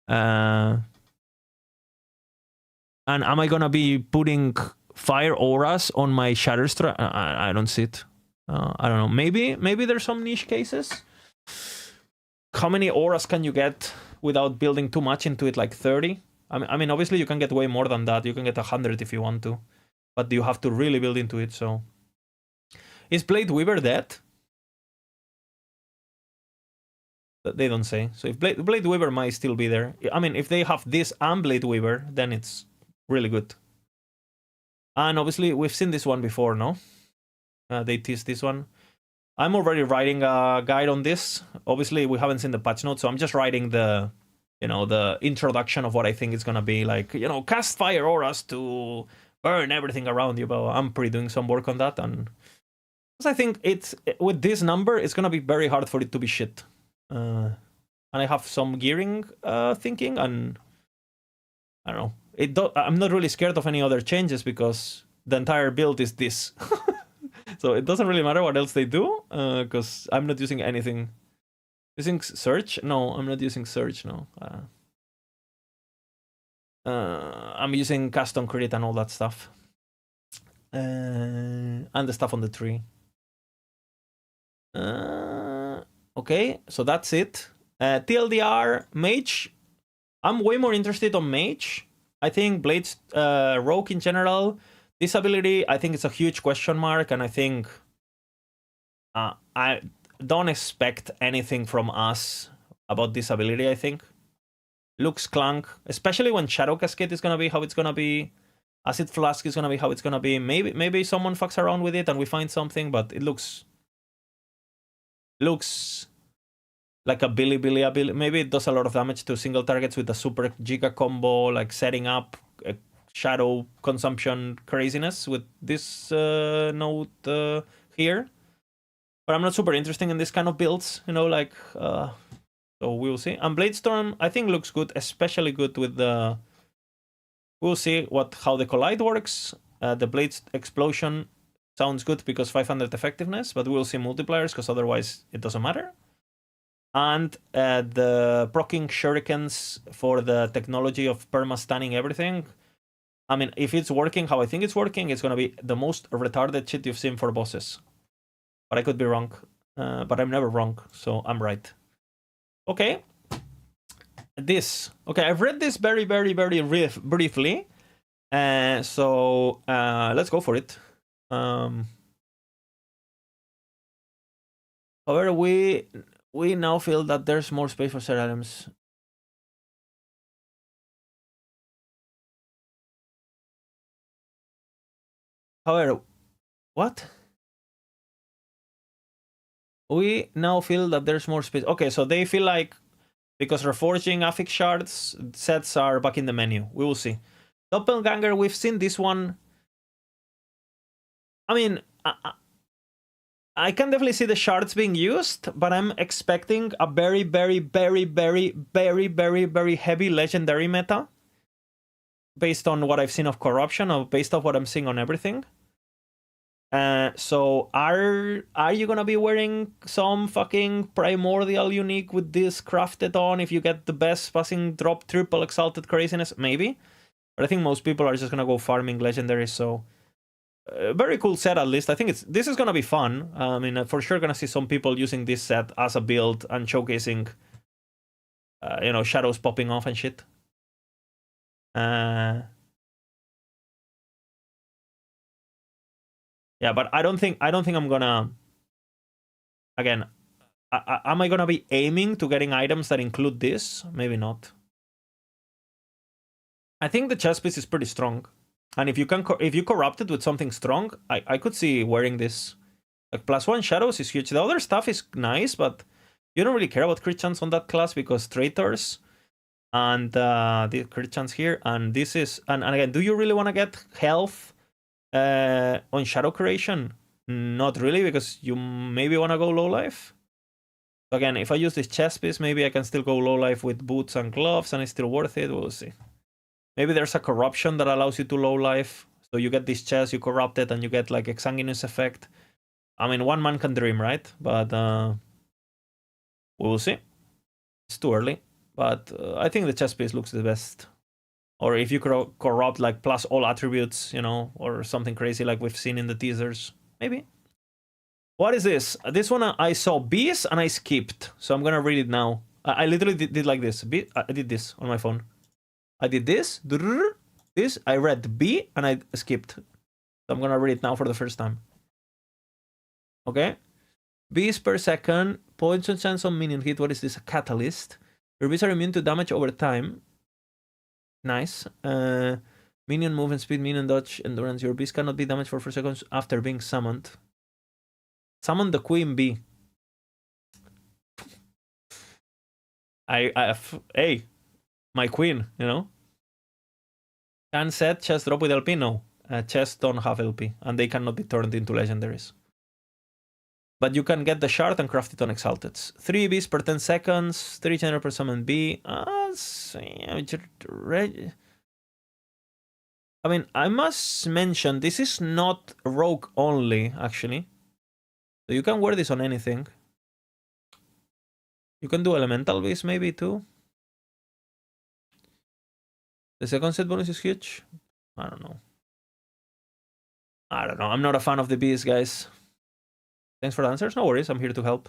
And am I gonna be putting fire auras on my Shatterstrike? I don't see it. I don't know. Maybe there's some niche cases. How many auras can you get without building too much into it? Like 30? I mean, obviously you can get way more than that. You can get 100 if you want to, but you have to really build into it. So, is Blade Weaver dead? They don't say. So if Blade Weaver might still be there. I mean, if they have this and Blade Weaver, then it's really good. And obviously, we've seen this one before, no? They teased this one. I'm already writing a guide on this. Obviously, we haven't seen the patch notes, so I'm just writing the, you know, the introduction of what I think it's gonna be. Like, you know, cast fire auras to burn everything around you. But I'm pre-doing some work on that, and because I think it's with this number, it's gonna be very hard for it to be shit. And I have some gearing thinking, and I don't know. I'm not really scared of any other changes because the entire build is this. So it doesn't really matter what else they do, because I'm not using anything. Using Surge? No, I'm not using Surge, no. I'm using Cast on Crit and all that stuff. And the stuff on the tree. Okay, so that's it. TLDR, Mage. I'm way more interested on Mage. I think Blade's Rogue in general, this ability, I think it's a huge question mark, and I think I don't expect anything from us about this ability, I think. Looks clunk, especially when Shadow Cascade is gonna be how it's gonna be. Acid Flask is gonna be how it's gonna be. Maybe someone fucks around with it and we find something, but it looks like a Billy ability. Maybe it does a lot of damage to single targets with a super Giga combo, like setting up a shadow consumption craziness with this node here. But I'm not super interested in this kind of builds, you know, like, so we'll see. And Bladestorm, I think, looks good, especially good with the We'll see how the collide works. The blade explosion sounds good because 500 effectiveness, but we'll see multipliers because otherwise it doesn't matter. And the proccing shurikens for the technology of perma-stunning everything. I mean, if it's working how I think it's working, it's going to be the most retarded shit you've seen for bosses. But I could be wrong. But I'm never wrong, so I'm right. Okay. Okay, I've read this very, very, very briefly. So let's go for it. However, we now feel that there's more space for certain items. However, what? We now feel that there's more space. Okay, so they feel like because reforging affix shards, sets are back in the menu. We will see. Doppelganger, we've seen this one. I mean, I can definitely see the shards being used, but I'm expecting a very, very, very, very, very, very, very heavy legendary meta based on what I've seen of corruption, or based off what I'm seeing on everything. So are you gonna be wearing some fucking primordial unique with this crafted on if you get the best passing drop triple exalted craziness? Maybe, but I think most people are just gonna go farming legendaries. So very cool set at least. I think this is gonna be fun. I mean, for sure gonna see some people using this set as a build and showcasing, you know, shadows popping off and shit. Yeah, but I don't think I'm gonna. Again, am I gonna be aiming to getting items that include this? Maybe not. I think the chest piece is pretty strong, and if you corrupt it with something strong, I could see wearing this. Like +1 shadows is huge. The other stuff is nice, but you don't really care about crit chance on that class because traitors and the crit chance here, and this is and again, do you really want to get health on shadow creation? Not really, because you maybe want to go low life. Again, if I use this chest piece, maybe I can still go low life with boots and gloves and it's still worth it. We'll see. Maybe there's a corruption that allows you to low life. So you get this chest, you corrupt it, and you get like exsanguinous effect. I mean, one man can dream, right? But we'll see. It's too early. But I think the chest piece looks the best. Or if you corrupt like plus all attributes, you know, or something crazy like we've seen in the teasers. Maybe. What is this? This one I saw bees and I skipped. So I'm gonna read it now. I literally did like this. I did this on my phone. I did this. This. I read B and I skipped. So I'm gonna read it now for the first time. Okay. Bees per second. Poison chance on minion hit. What is this? A catalyst. Your bees are immune to damage over time. Nice. Minion movement speed, minion dodge, endurance. Your bees cannot be damaged for 4 seconds after being summoned. Summon the queen bee. Hey, my queen, you know. Can set chest drop with LP? No. Chests don't have LP, and they cannot be turned into legendaries. But you can get the shard and craft it on exalted. 3 bees per 10 seconds, 3 general per summon bee. I mean, I must mention, this is not rogue only, actually. So you can wear this on anything. You can do elemental bees maybe too. The second set bonus is huge. I don't know. I'm not a fan of the bees, guys. Thanks for the answers. No worries. I'm here to help.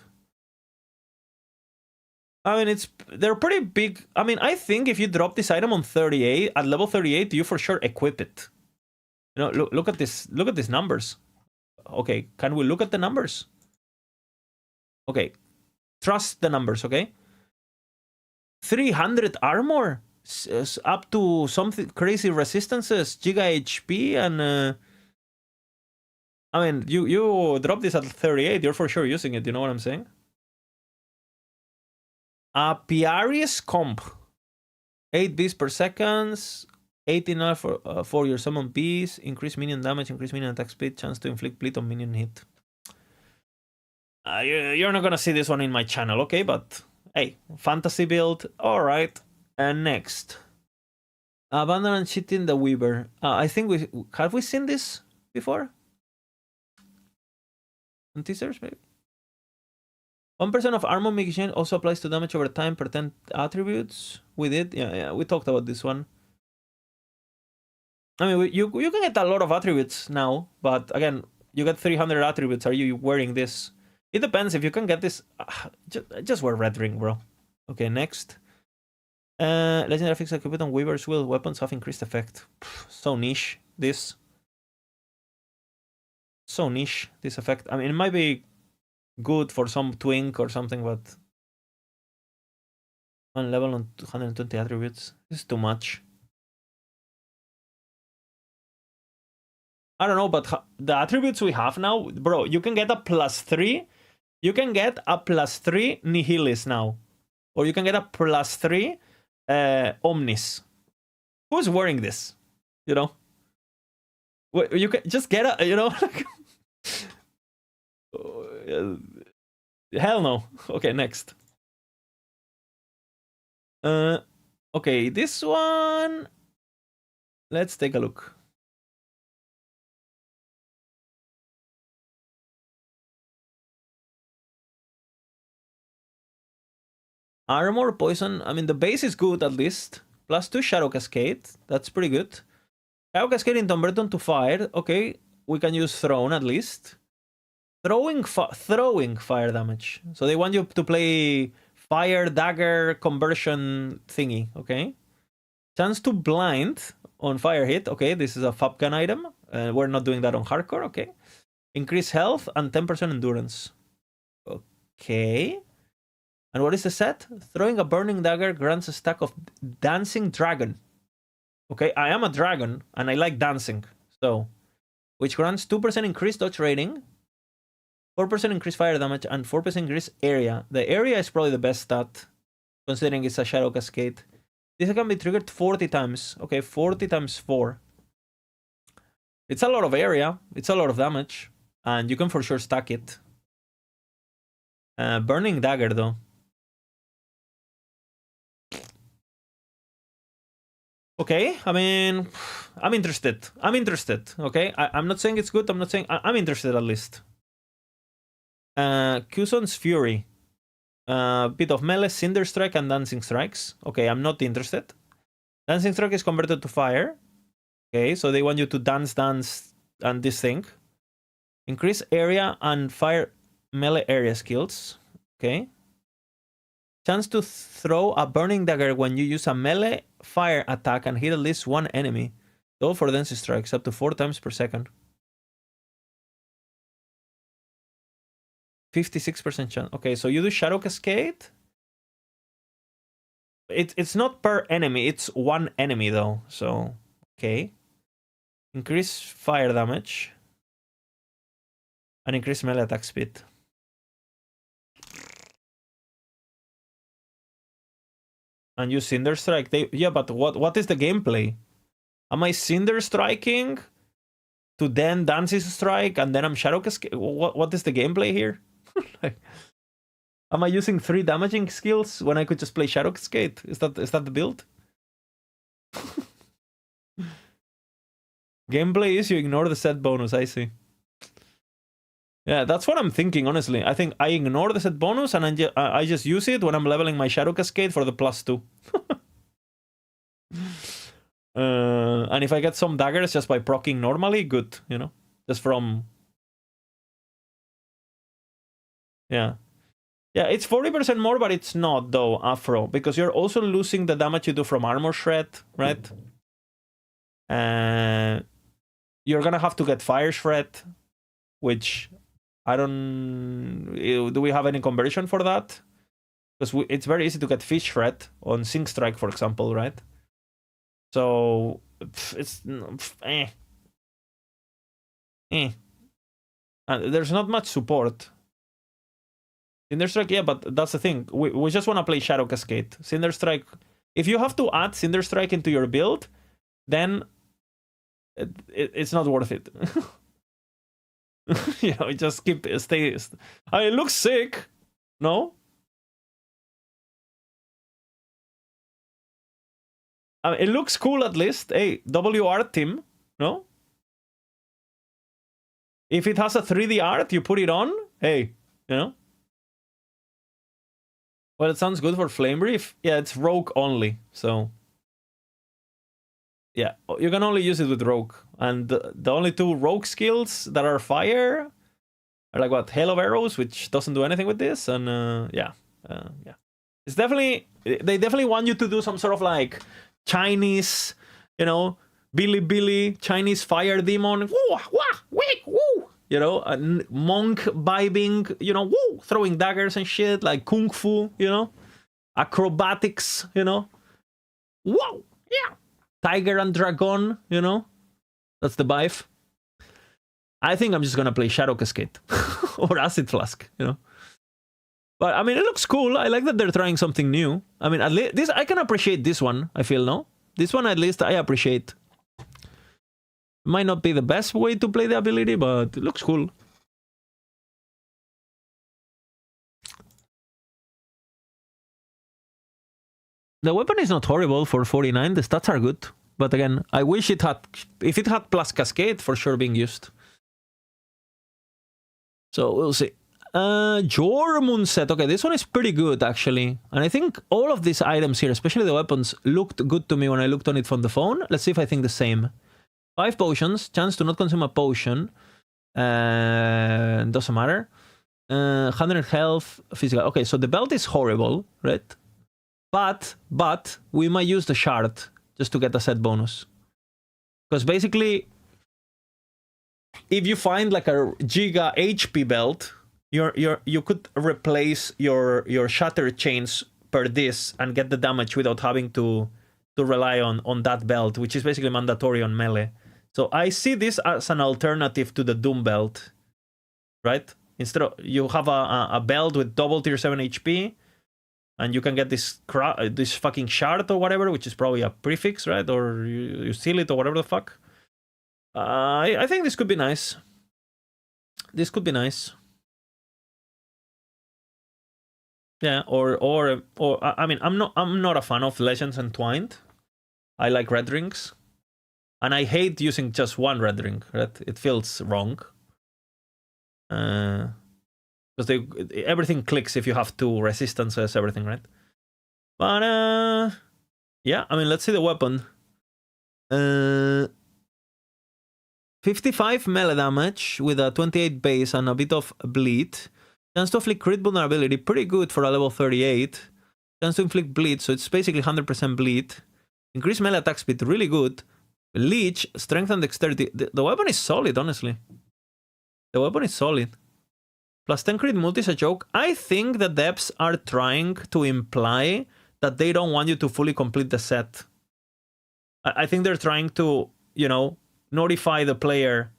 I mean, they're pretty big. I mean, I think if you drop this item on 38, at level 38, you for sure equip it. You know, look at this. Look at these numbers. Okay, can we look at the numbers? Okay, trust the numbers, okay? 300 armor, up to something crazy resistances, giga HP, and I mean, you drop this at 38, you're for sure using it. You know what I'm saying? Piarius comp, 8 bees per second, 18 for your summon bees, increase minion damage, increase minion attack speed, chance to inflict bleed on minion hit. You're not gonna see this one in my channel, okay? But hey, fantasy build, all right. And next, Abandon and cheating the Weaver. I think we seen this before? On teasers, maybe? 1% of armor mitigation also applies to damage over time per 10 attributes. We did, yeah, we talked about this one. I mean, you can get a lot of attributes now, but again, you get 300 attributes. Are you wearing this? It depends. If you can get this, just wear Red Ring, bro. Okay, next. Legendary fix equipped on Weaver's Will. Weapons have increased effect. So niche, this. So niche, this effect. I mean, it might be good for some twink or something, but one level on 220 attributes. This is too much. I don't know, but the attributes we have now, bro, you can get a +3. You can get a +3 Nihilis now. Or you can get a +3 Omnis. Who's wearing this? You know? You can just get a, you know? Hell no. Okay, next. Okay, this one. Let's take a look. Armor, poison. I mean, the base is good at least. +2 Shadow Cascade. That's pretty good. Shadow Cascade in Tom Burton to fire. Okay, we can use Thrown at least. Throwing fire damage. So they want you to play fire dagger conversion thingy. Okay. Chance to blind on fire hit. Okay, this is a Fab Gun item. We're not doing that on hardcore. Okay. Increase health and 10% endurance. Okay. And what is the set? Throwing a burning dagger grants a stack of Dancing Dragon. Okay, I am a dragon and I like dancing. So, which grants 2% increased dodge rating, 4% increased fire damage, and 4% increased area. The area is probably the best stat, considering it's a Shadow Cascade. This can be triggered 40 times. Okay, 40 times 4. It's a lot of area. It's a lot of damage. And you can for sure stack it. Burning Dagger, though. Okay, I mean, I'm interested. I'm interested, okay? I'm not saying it's good. I'm not saying... I'm interested, at least. Cuson's Fury. Bit of melee, Cinder Strike, and Dancing Strikes. Okay, I'm not interested. Dancing Strike is converted to fire. Okay, so they want you to dance, and this thing. Increase area and fire melee area skills. Okay. Chance to throw a burning dagger when you use a melee fire attack and hit at least one enemy. Though for dancing strikes, up to 4 times per second. 56% chance. Okay, so you do Shadow Cascade. It's not per enemy, it's one enemy though. So, okay. Increase fire damage. And increase melee attack speed. And use Cinder Strike. Yeah, but what is the gameplay? Am I Cinder Striking to then Dancing Strike and then I'm Shadow Cascade? What is the gameplay here? Like, am I using 3 damaging skills when I could just play Shadow Cascade? Is that the build? Gameplay is you ignore the set bonus, I see. Yeah, that's what I'm thinking, honestly. I think I ignore the set bonus and I just use it when I'm leveling my Shadow Cascade for the +2. And if I get some daggers just by proccing normally, good, you know? Just from... Yeah. Yeah, it's 40% more, but it's not, though, Afro. Because you're also losing the damage you do from Armor Shred, right? You're gonna have to get Fire Shred, which... I don't... Do we have any conversion for that? Because it's very easy to get Fish Shred on Sync Strike, for example, right? So... It's... there's not much support. Cinder Strike, yeah, but that's the thing. We just want to play Shadow Cascade. Cinder Strike... If you have to add Cinder Strike into your build, then... It's not worth it. You know, just stay. I mean, it looks sick, no? It looks cool at least. Hey, WR team, no? If it has a 3D art, you put it on. Hey, you know. Well, it sounds good for Flame Reef. Yeah, it's Rogue only, so yeah, you can only use it with Rogue, and the only two Rogue skills that are fire are like what, Hail of Arrows, which doesn't do anything with this, and yeah. It's definitely, they definitely want you to do some sort of like Chinese, you know, Billy Chinese fire demon, woo, wah, wee, woo, you know, a monk vibing, you know, woo, throwing daggers and shit, like kung fu, you know, acrobatics, you know, whoa, yeah, tiger and dragon, you know, that's the vibe. I think I'm just gonna play Shadow Cascade or Acid Flask, you know. But I mean, it looks cool. I like that they're trying something new. I mean, at least this, I can appreciate this one. I feel, no, this one at least I appreciate. Might not be the best way to play the ability, but it looks cool. The weapon is not horrible for 49. The stats are good, but again, I wish it had, if it had plus Cascade, for sure being used. So we'll see. Jormun set. Okay, this one is pretty good actually, and I think all of these items here, especially the weapons, looked good to me when I looked on it from the phone. Let's see if I think the same. 5 potions, chance to not consume a potion. Doesn't matter. 100 health, physical. Okay, so the belt is horrible, right? But we might use the shard just to get a set bonus. Because basically, if you find like a Giga HP belt, you could replace your shatter chains per this and get the damage without having to rely on that belt, which is basically mandatory on melee. So I see this as an alternative to the Doom belt, right? Instead of, you have a belt with double tier 7 HP, and you can get this fucking shard or whatever, which is probably a prefix, right? Or you seal it or whatever the fuck. I think this could be nice. This could be nice. Yeah, or I mean, I'm not a fan of Legends Entwined. I like red rings, and I hate using just one red ring. Right? It feels wrong. Because everything clicks if you have 2 resistances, everything, right? But yeah, I mean, let's see the weapon. 55 melee damage with a 28 base and a bit of bleed. Chance to inflict crit vulnerability, pretty good for a level 38. Chance to inflict bleed, so it's basically 100% bleed. Increase melee attack speed, really good. Leech, strength and dexterity. The weapon is solid, honestly. The weapon is solid. Plus 10 crit multi is a joke. I think the devs are trying to imply that they don't want you to fully complete the set. I think they're trying to, you know, notify the player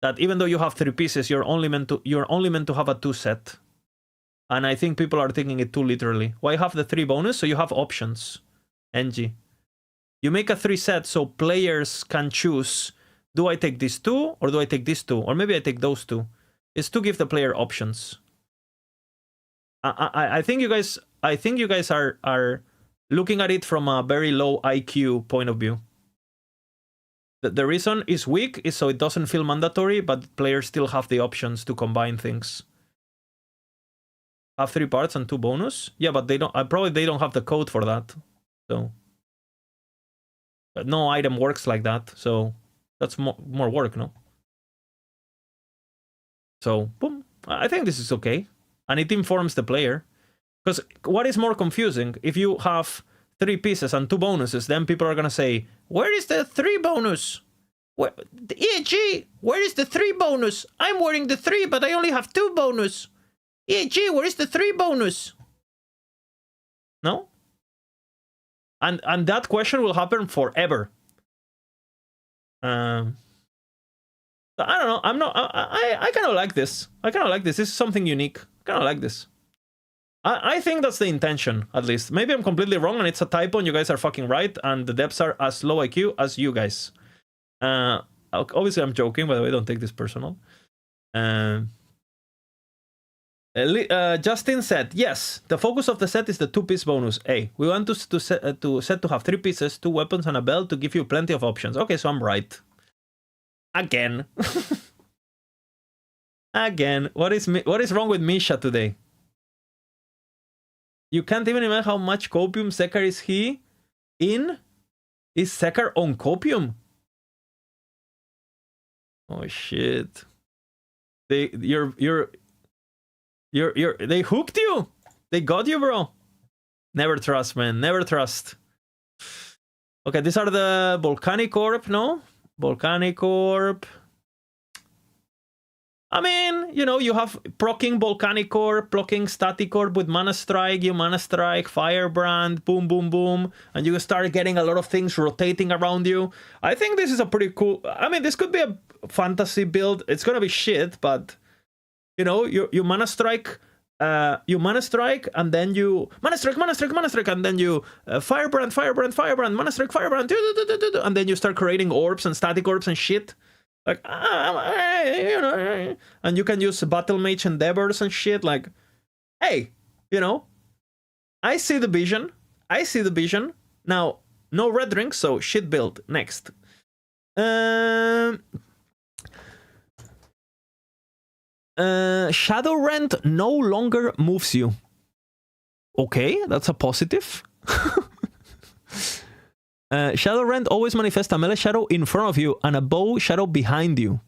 that even though you have 3 pieces, you're only meant to have a 2 set. And I think people are taking it too literally. Why have the 3 bonus? So you have options. NG. You make a 3 set so players can choose, do I take these 2 or do I take these 2? Or maybe I take those 2. It's to give the player options. I think you guys are looking at it from a very low IQ point of view. The reason is weak is so it doesn't feel mandatory, but players still have the options to combine things. Have 3 parts and 2 bonus? Yeah, but they don't. Probably they don't have the code for that. So but no item works like that. So that's more work, no? So boom. I think this is okay, and it informs the player. Because what is more confusing? If you have 3 pieces and 2 bonuses, then people are gonna say, where is the 3 bonus? Where, the EAG, where is the 3 bonus? I'm wearing the 3, but I only have 2 bonus. EAG, where is the 3 bonus? No? And that question will happen forever. I don't know. I kind of like this. This is something unique. I kind of like this. I think that's the intention, at least. Maybe I'm completely wrong and it's a typo and you guys are fucking right and the devs are as low IQ as you guys. Obviously, I'm joking, by the way. Don't take this personal. Justin said, yes, the focus of the set is the 2-piece bonus. Hey, we want to have 3 pieces, 2 weapons, and a belt to give you plenty of options. Okay, so I'm right. Again. Again. What is wrong with Misha today? You can't even imagine how much copium Sekar is he in? Is Sekar on copium? Oh shit. They hooked you. They got you, bro. Never trust, man. Never trust. Okay, these are the Volcanic Orb, no? Volcanic Orb. I mean, you know, you have proccing Volcanic Orb, proccing Static Orb with Mana Strike, you Mana Strike, Firebrand, boom, boom, boom, and you start getting a lot of things rotating around you. I think this is a pretty cool... I mean, this could be a fantasy build. It's gonna be shit, but, you know, you Mana Strike... you Mana Strike, and then you... Mana Strike, and then you... Firebrand, Mana Strike, Firebrand, and then you start creating orbs and static orbs and shit. Like, you know, and you can use Battle Mage Endeavors and shit. Like, hey, you know, I see the vision. Now, no red rings, so shit build. Next. Shadow Rend no longer moves you. Okay, that's a positive. Shadow Rend always manifests a melee shadow in front of you and a bow shadow behind you.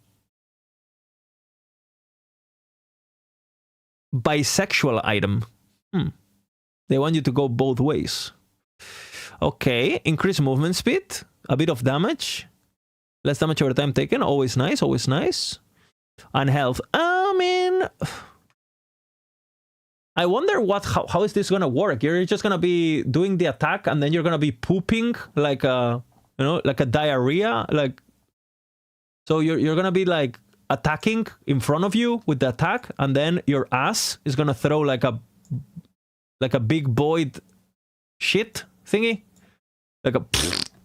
Bisexual item. They want you to go both ways. Okay, increase movement speed, a bit of damage, less damage over time taken. Always nice, always nice. And health. I mean, I wonder how is this gonna work? You're just gonna be doing the attack and then you're gonna be pooping like a, you know, like a diarrhea, like, so you're gonna be like attacking in front of you with the attack, and then your ass is gonna throw like a big void shit thingy, like a,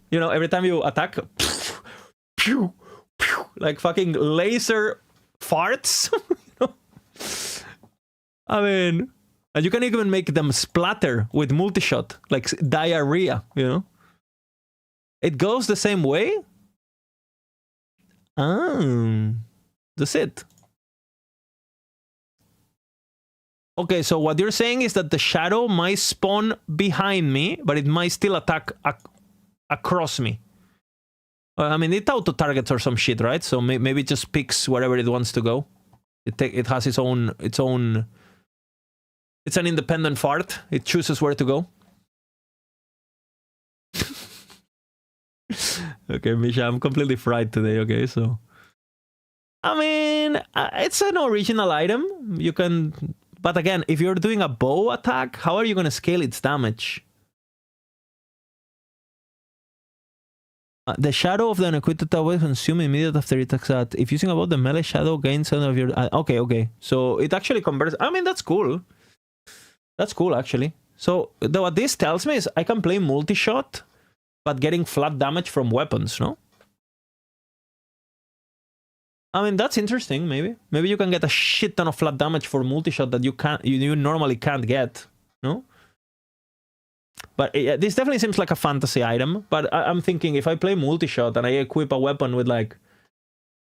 you know, every time you attack, pew, pew, like fucking laser farts. You know? I mean, and you can even make them splatter with multi-shot, like diarrhea, you know? It goes the same way? That's it. Okay, so what you're saying is that the shadow might spawn behind me, but it might still attack across me. I mean, it auto-targets or some shit, right? So maybe it just picks wherever it wants to go. It has its own... It's an independent fart. It chooses where to go. Okay, Misha, I'm completely fried today, okay, so... I mean, it's an original item. You can... But again, if you're doing a bow attack, how are you going to scale its damage? The shadow of the unequipped tower will consume immediate after it attacks that. If using about the melee shadow gains some of your... okay. So it actually converts... I mean, that's cool. That's cool, actually. So what this tells me is I can play multi-shot, but getting flat damage from weapons, no? I mean, that's interesting, maybe. Maybe you can get a shit ton of flat damage for multi-shot that you normally can't get, no? But this definitely seems like a fantasy item. But I'm thinking, if I play multi-shot and I equip a weapon with, like,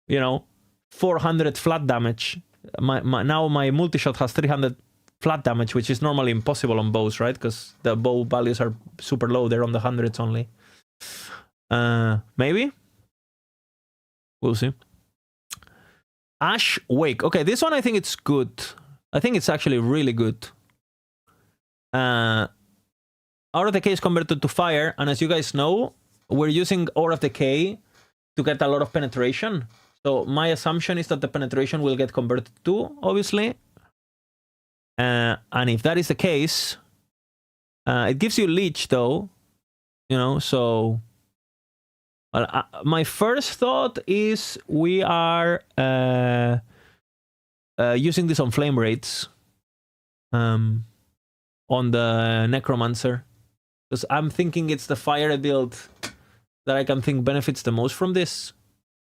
you know, 400 flat damage, now my multi-shot has 300 flat damage, which is normally impossible on bows, right? Because the bow values are super low. They're on the hundreds only. Maybe? We'll see. Ash Wake. Okay, this one I think it's good. I think it's actually really good. Aura of Decay is converted to fire, and as you guys know, we're using Aura of Decay to get a lot of penetration. So my assumption is that the penetration will get converted to, obviously. And if that is the case, it gives you Leech, though. You know, so... Well, my first thought is we are using this on Flame Rates. On the Necromancer. Because I'm thinking it's the fire build that I can think benefits the most from this.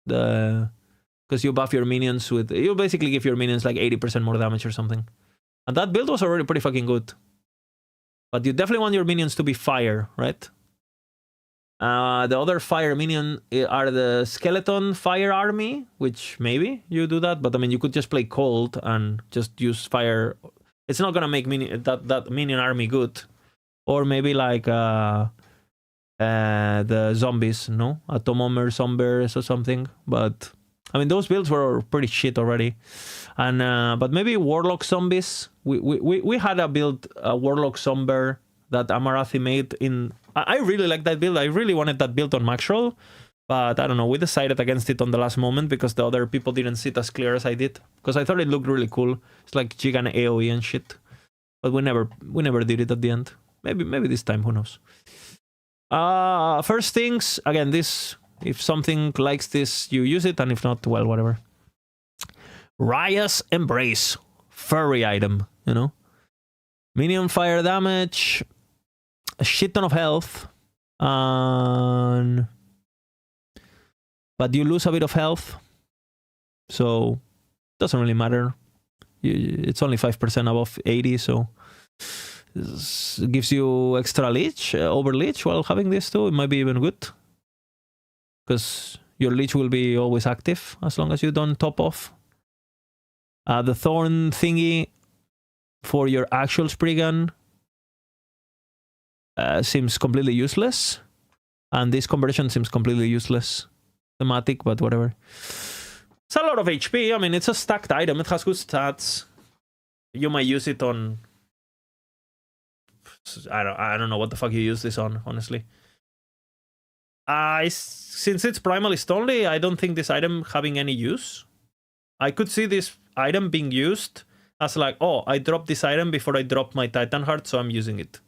Because you buff your minions with... You basically give your minions like 80% more damage or something. And that build was already pretty fucking good. But you definitely want your minions to be fire, right? The other fire minion are the skeleton fire army, which maybe you do that, but I mean, you could just play cold and just use fire. It's not gonna make that minion army good. Or maybe like the zombies, no? Atomomer zombies or something. But I mean, those builds were pretty shit already. And but maybe warlock zombies. We had a build, a warlock zombie that Amarathi made in. I really like that build. I really wanted that build on Maxroll, but I don't know. We decided against it on the last moment because the other people didn't see it as clear as I did. Because I thought it looked really cool. It's like Gigan AoE and shit. But we never did it at the end. Maybe this time. Who knows? First things again. This, if something likes this, you use it, and if not, well, whatever. Raya's Embrace, furry item. You know, minion fire damage. A shit ton of health, but you lose a bit of health, so doesn't really matter. It's only 5% above 80, so this gives you extra leech, over leech while having this too. It might be even good because your leech will be always active as long as you don't top off. The thorn thingy for your actual Spriggan seems completely useless, and this conversion seems completely useless. Thematic, but whatever. It's a lot of HP. I mean, it's a stacked item. It has good stats. You might use it on. I don't know what the fuck you use this on, honestly. Since it's primalist only, I don't think this item having any use. I could see this item being used as like, oh, I dropped this item before I dropped my Titan Heart, so I'm using it.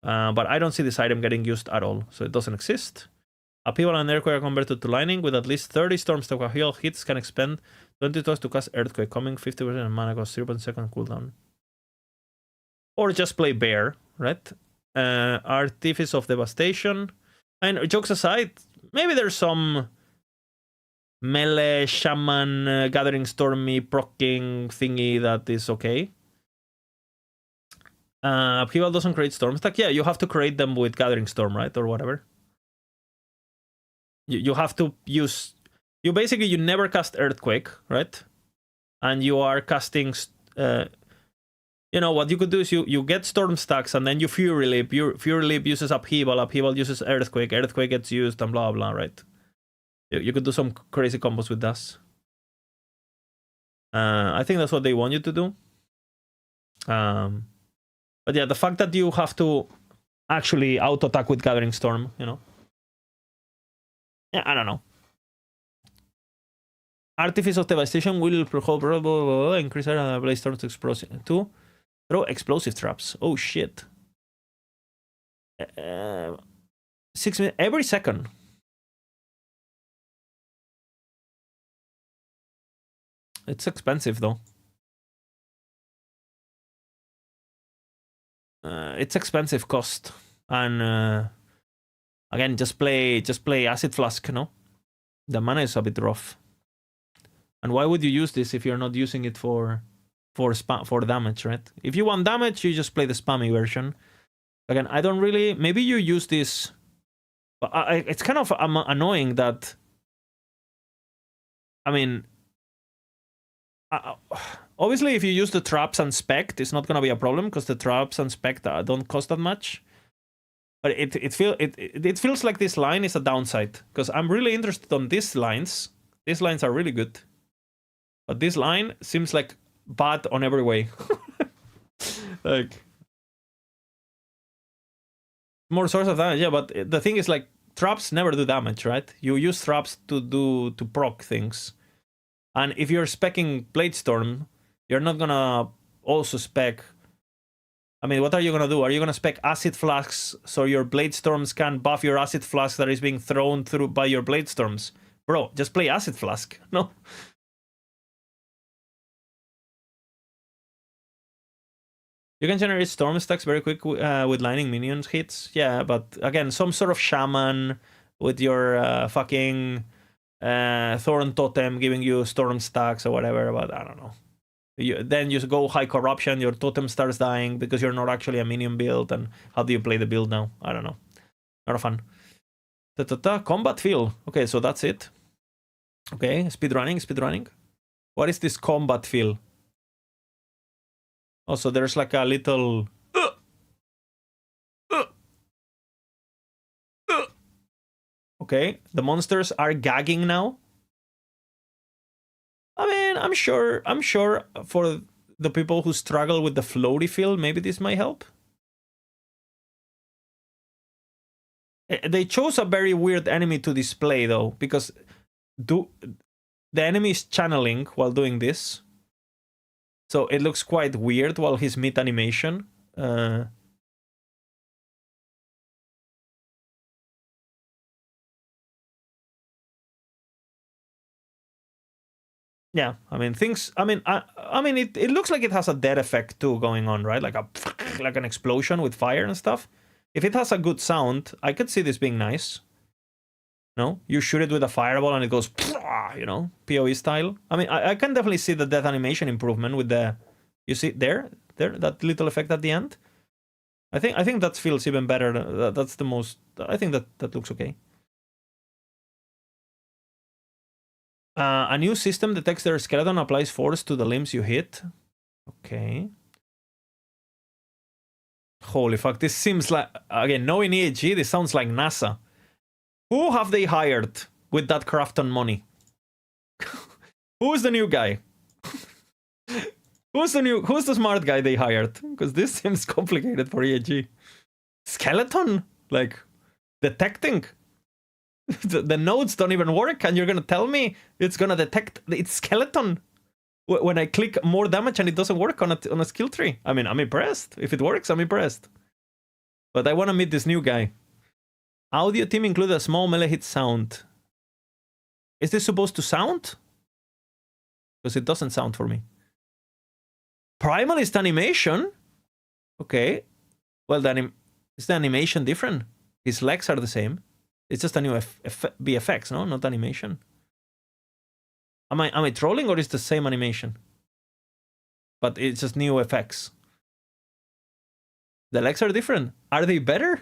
But I don't see this item getting used at all, so it doesn't exist. Upheaval and Earthquake are converted to lightning. With at least 30 storms, the heal hits can expend 20 toss to cast Earthquake, coming 50% mana cost, 0.2 cooldown. Or just play Bear, right? Artifice of Devastation. And jokes aside, maybe there's some melee shaman gathering stormy procking thingy that is okay. Upheaval doesn't create storm stack. Yeah, you have to create them with Gathering Storm, right? Or whatever. You have to use... You basically, you never cast Earthquake, right? And you are casting... you know, what you could do is you get Storm stacks and then you Fury Leap. Fury Leap uses Upheaval. Upheaval uses Earthquake. Earthquake gets used and blah, blah, right? You could do some crazy combos with that. I think that's what they want you to do. But yeah, the fact that you have to actually auto-attack with Gathering Storm, you know. Yeah, I don't know. Artifice of Devastation will increase our Blaze Storm to throw explosive traps. Oh shit. 6 minutes every second. It's expensive though. It's expensive cost, and again, just play Acid Flask. No, the mana is a bit rough. And why would you use this if you're not using it for damage, right? If you want damage, you just play the spammy version. Again, I don't really. Maybe you use this, but it's kind of annoying that. I mean. Obviously, if you use the traps and spect, it's not gonna be a problem because the traps and spect don't cost that much. But it feels like this line is a downside because I'm really interested on these lines. These lines are really good, but this line seems like bad on every way. Like more source of damage, yeah. But the thing is, like, traps never do damage, right? You use traps to proc things. And if you're speccing Bladestorm, you're not gonna also spec... I mean, what are you gonna do? Are you gonna spec Acid Flasks so your Bladestorms can buff your Acid Flask that is being thrown through by your Bladestorms? Bro, just play Acid Flask, no? You can generate Storm stacks very quick with Lightning Minions hits. Yeah, but again, some sort of Shaman with your fucking... Thorn Totem giving you Storm stacks or whatever, but I don't know. Then you go high corruption, your totem starts dying because you're not actually a minion build. And how do you play the build now? I don't know. Not a fun. Combat feel. Okay, so that's it. Okay, speedrunning. What is this combat feel? Also, there's like a little... Okay, the monsters are gagging now. I mean, I'm sure for the people who struggle with the floaty feel, maybe this might help. They chose a very weird enemy to display though, because the enemy is channeling while doing this. So it looks quite weird while he's mid animation. Yeah, I mean things. I mean, it looks like it has a dead effect too going on, right? Like an explosion with fire and stuff. If it has a good sound, I could see this being nice. No, you shoot it with a fireball and it goes, you know, PoE style. I mean, I can definitely see the death animation improvement with the, you see there, that little effect at the end. I think that feels even better. That's the most. I think that looks okay. A new system detects their skeleton, applies force to the limbs you hit. Okay. Holy fuck, this seems like, again, knowing EAG, this sounds like NASA. Who have they hired with that Krafton money? Who's the new guy? Who's the smart guy they hired? Because this seems complicated for EAG. Skeleton? Like, detecting? The nodes don't even work, and you're gonna tell me it's gonna detect its skeleton when I click more damage and it doesn't work on a skill tree. I mean, I'm impressed. If it works, I'm impressed. But I want to meet this new guy. Audio team included a small melee hit sound. Is this supposed to sound? Because it doesn't sound for me. Primalist animation? Okay. Well, is the animation different? His legs are the same. It's just a new VFX, no? Not animation. Am I trolling, or is the same animation? But it's just new effects. The legs are different. Are they better?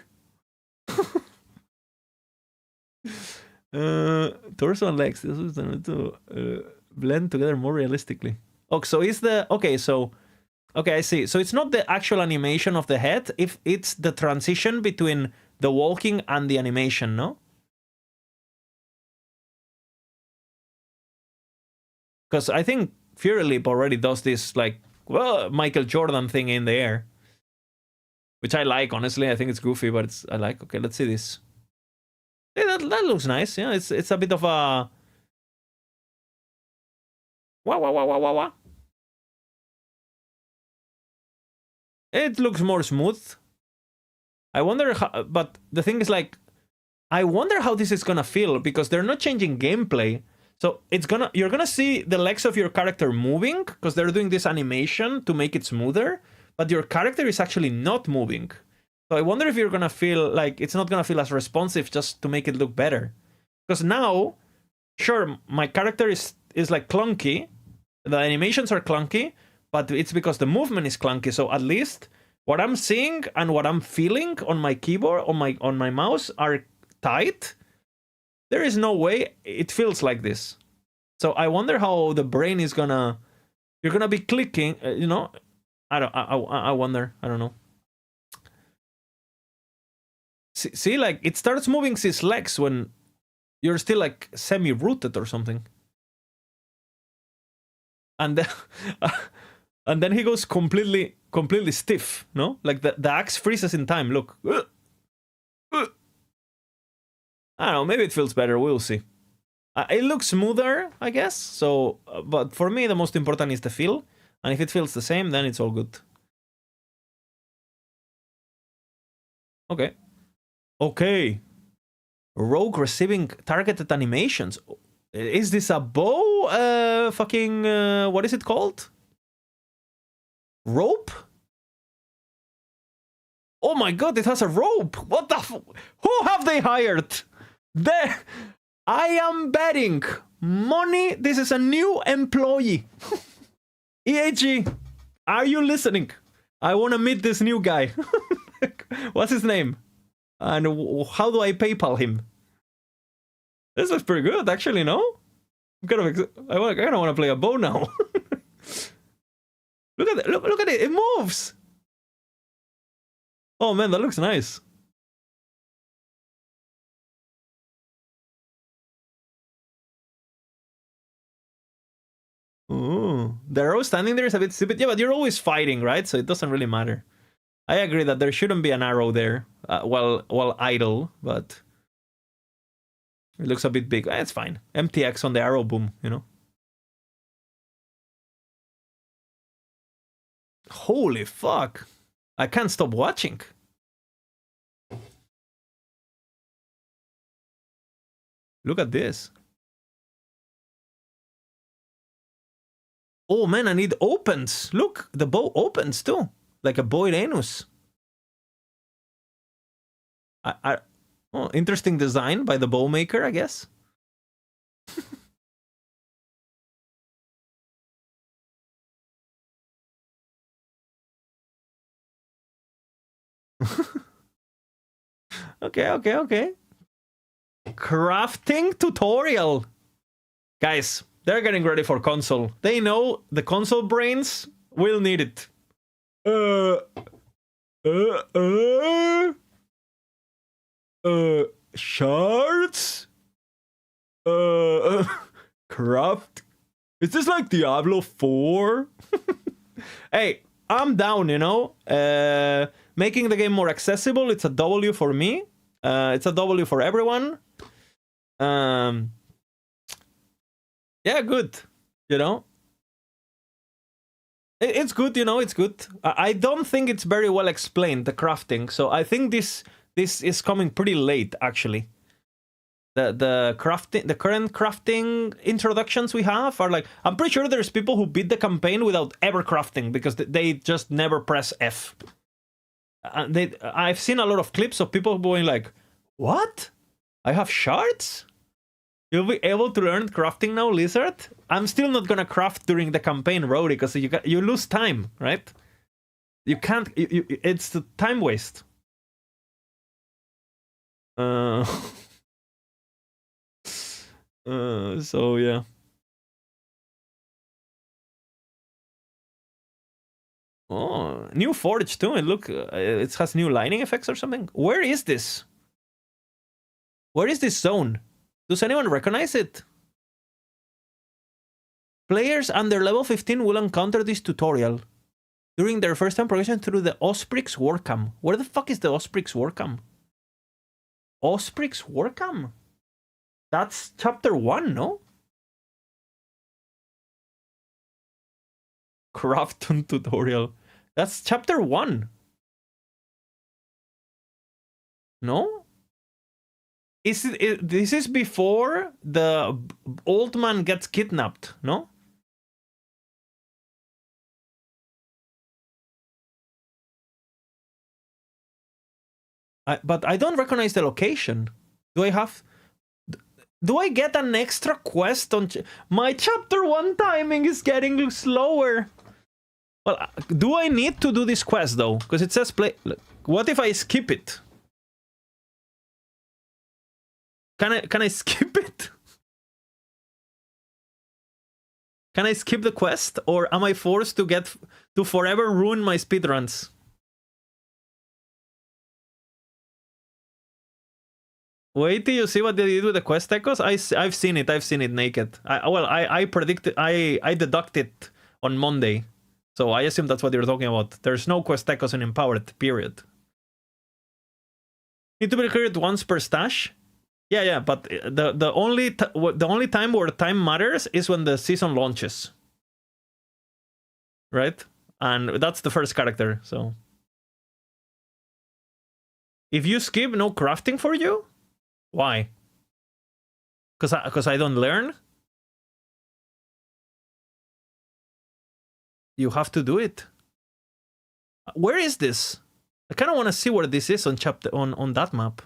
Torso and legs. This is to blend together more realistically. Oh, so is the okay, I see. So it's not the actual animation of the head, if it's the transition between the walking and the animation, no? Because I think Fury Leap already does this, like, well, Michael Jordan thing in the air. Which I like, honestly. I think it's goofy, but I like. Okay, let's see this. Yeah, that looks nice. Yeah, it's a bit of a... Wah. It looks more smooth. I wonder how, but the thing is, like, I wonder how this is gonna feel, because they're not changing gameplay. So you're gonna see the legs of your character moving, because they're doing this animation to make it smoother, but your character is actually not moving. So I wonder if you're gonna feel like it's not gonna feel as responsive just to make it look better. Because now, sure, my character is like clunky, the animations are clunky, but it's because the movement is clunky. So at least what I'm seeing and what I'm feeling on my keyboard, on my mouse are tight. There is no way it feels like this. So I wonder how the brain is gonna... You're gonna be clicking, you know? I wonder. I don't know. See, like, it starts moving his legs when you're still, like, semi-rooted or something. And then, and then he goes completely stiff, no? Like, the axe freezes in time, look. I don't know, maybe it feels better, we'll see. It looks smoother, I guess, so... but for me, the most important is the feel. And if it feels the same, then it's all good. Okay. Okay. Rogue receiving targeted animations. Is this a bow? What is it called? Rope? Oh my god, it has a rope! What the who have they hired? I am betting money this is a new employee. EAG, are you listening? I want to meet this new guy. What's his name? And how do I PayPal him? This looks pretty good, actually, no? I kind of want to play a bow now. Look at it, look at it, it moves! Oh man, that looks nice. Ooh, the arrow standing there is a bit stupid. Yeah, but you're always fighting, right? So it doesn't really matter. I agree that there shouldn't be an arrow there while idle, but it looks a bit big. It's fine. MTX on the arrow boom, you know? Holy fuck. I can't stop watching. Look at this. Oh man, and it opens. Look, the bow opens too. Like a boiled anus. Oh, interesting design by the bow maker, I guess. Okay. Crafting tutorial. Guys, they're getting ready for console. They know the console brains will need it. Shards? Craft? Is this like Diablo 4? Hey, I'm down, you know? Making the game more accessible, it's a W for me. It's a W for everyone. Yeah, good. You know? It's good, you know, it's good. I don't think it's very well explained, the crafting. So I think this is coming pretty late, actually. The current crafting introductions we have are like, I'm pretty sure there's people who beat the campaign without ever crafting because they just never press F. I've seen a lot of clips of people going like, what? I have shards? You'll be able to learn crafting now, Lizard? I'm still not gonna craft during the campaign, Rody, because you lose time, right? You can't. It's a time waste. So yeah. Oh, new forge too. And look, it has new lining effects or something. Where is this? Where is this zone? Does anyone recognize it? Players under level 15 will encounter this tutorial during their first time progression through the Osprix Warcam. Where the fuck is the Osprix Warcam? Osprix Warcam? That's chapter 1, no? Crafton tutorial. That's chapter 1. No? This is before the old man gets kidnapped, no? But I don't recognize the location. Do I get an extra quest on... My chapter 1 timing is getting slower. Well, do I need to do this quest, though? Because it says play... What if I skip it? Can I skip it? Can I skip the quest? Or am I forced to forever ruin my speedruns? Wait till you see what they did with the quest echoes. I've seen it naked. I deduct it on Monday. So I assume that's what you're talking about. There's no quest echoes in Empowered, period. Need to be cleared once per stash? Yeah, but the only time where time matters is when the season launches. Right? And that's the first character, so... If you skip, no crafting for you? Why? Because I don't learn? You have to do it. Where is this? I kind of want to see where this is on on that map.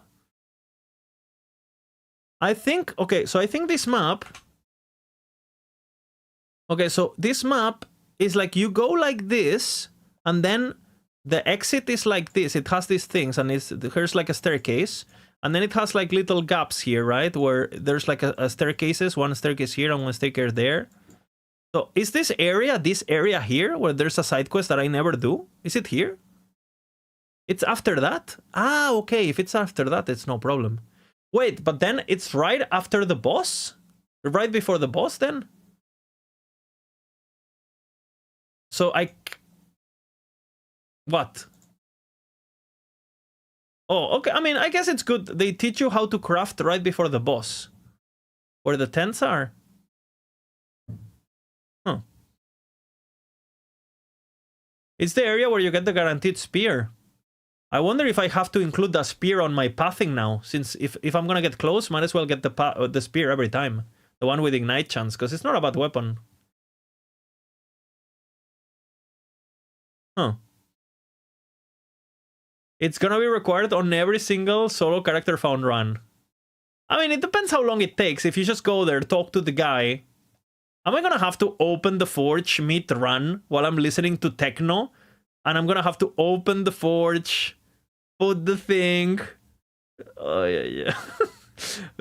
I think, okay, so I think this map... Okay, so this map is like you go like this, and then the exit is like this. It has these things, and here's like a staircase, and then it has like little gaps here, right? Where there's like a staircases, one staircase here and one staircase there. So is this area here, where there's a side quest that I never do? Is it here? It's after that? Ah, okay. If it's after that, it's no problem. Wait, but then it's right after the boss? Right before the boss, then? So what? Oh, okay. I mean, I guess it's good. They teach you how to craft right before the boss. Where the tents are. Huh. It's the area where you get the guaranteed spear. I wonder if I have to include the spear on my pathing now, since if I'm gonna get close, might as well get the spear every time. The one with ignite chance, because it's not a bad weapon. Huh. It's gonna be required on every single solo character found run. I mean, it depends how long it takes. If you just go there, talk to the guy. Am I gonna have to open the forge mid-run while I'm listening to techno? And I'm gonna have to open the forge, put the thing. Oh, yeah.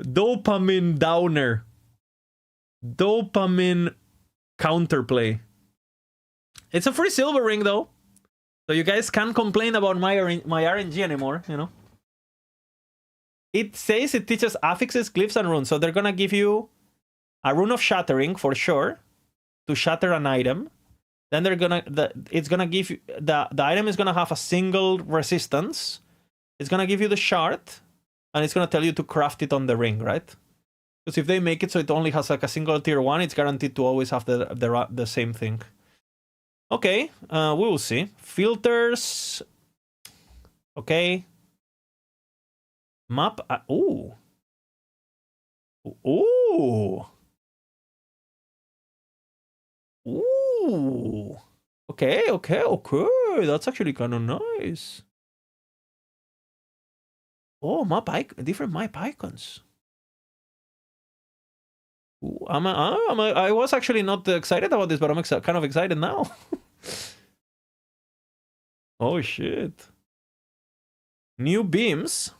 Dopamine downer. Dopamine counterplay. It's a free silver ring, though. So you guys can't complain about my RNG anymore, you know? It says it teaches affixes, glyphs, and runes. So they're gonna give you a rune of shattering for sure to shatter an item. Then it's gonna give you the item is gonna have a single resistance. It's gonna give you the shard, and it's gonna tell you to craft it on the ring, right? Because if they make it so it only has like a single tier 1, it's guaranteed to always have the same thing. Okay, we will see. Filters. Okay. Map. Ooh. Ooh. Ooh. Okay. That's actually kind of nice. Oh, different map icons. Ooh, I was actually not excited about this, but I'm kind of excited now. Oh shit. New beams.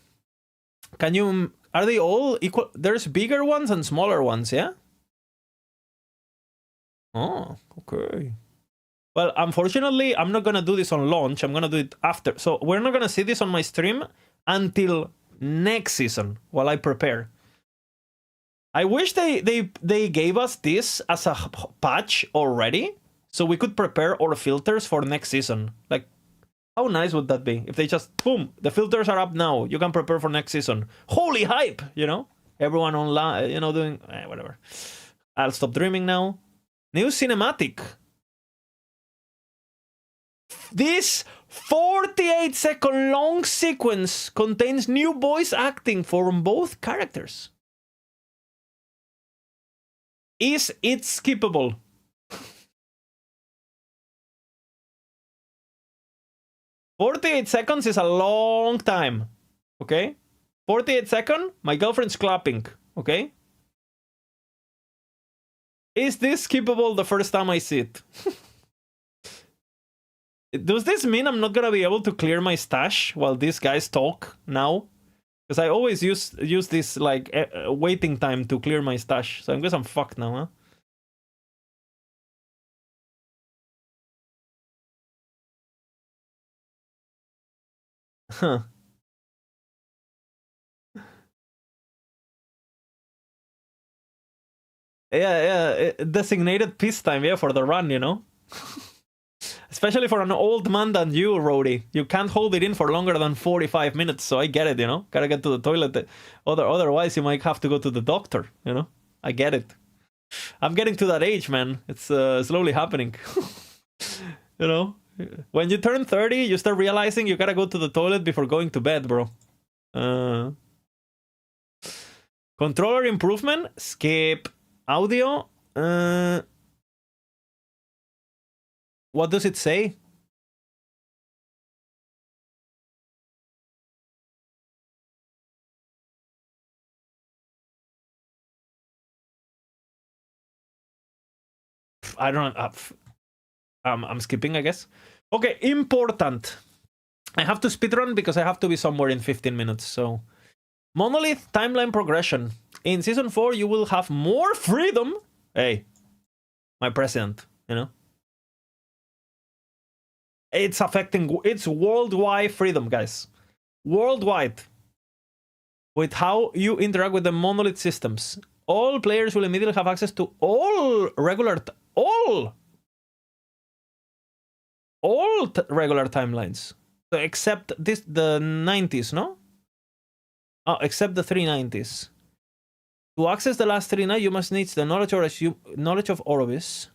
Are they all equal? There's bigger ones and smaller ones, yeah? Oh, okay. Well, unfortunately, I'm not gonna do this on launch. I'm gonna do it after. So we're not gonna see this on my stream until next season while I prepare. I wish they gave us this as a patch already, so we could prepare our filters for next season. Like, how nice would that be if they just, boom, the filters are up now. You can prepare for next season. Holy hype, you know? Everyone online, you know, doing, whatever. I'll stop dreaming now. New cinematic. This 48-second long sequence contains new voice acting from both characters. Is it skippable? $48 is a long time, okay? 48 seconds, my girlfriend's clapping, okay? Is this skippable the first time I see it? Does this mean I'm not gonna be able to clear my stash while these guys talk now? Because I always use this like waiting time to clear my stash, so I guess I'm fucked now, huh? Huh. Yeah, designated peacetime, yeah, for the run, you know? Especially for an old man than you, Rody. You can't hold it in for longer than 45 minutes, so I get it, you know? Gotta get to the toilet. Otherwise, you might have to go to the doctor, you know? I get it. I'm getting to that age, man. It's slowly happening. You know? When you turn 30, you start realizing you gotta go to the toilet before going to bed, bro. Controller improvement? Skip. Audio? What does it say? I don't know. I'm skipping, I guess. Okay, important. I have to speedrun because I have to be somewhere in 15 minutes. So, Monolith timeline progression. In Season 4, you will have more freedom. Hey, my president, you know? It's affecting, it's worldwide freedom, guys. Worldwide. With how you interact with the Monolith systems. All players will immediately have access to all regular timelines. So except this, the 90s, no? Oh, except the 390s. To access the last 390, you must need the knowledge of Orobis.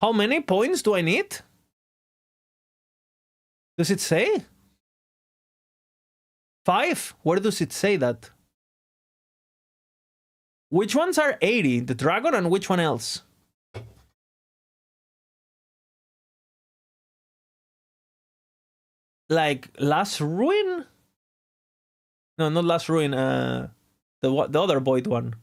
How many points do I need? Does it say? 5? Where does it say that? Which ones are 80? The dragon and which one else? Like Last Ruin? No, not Last Ruin. The other Void one.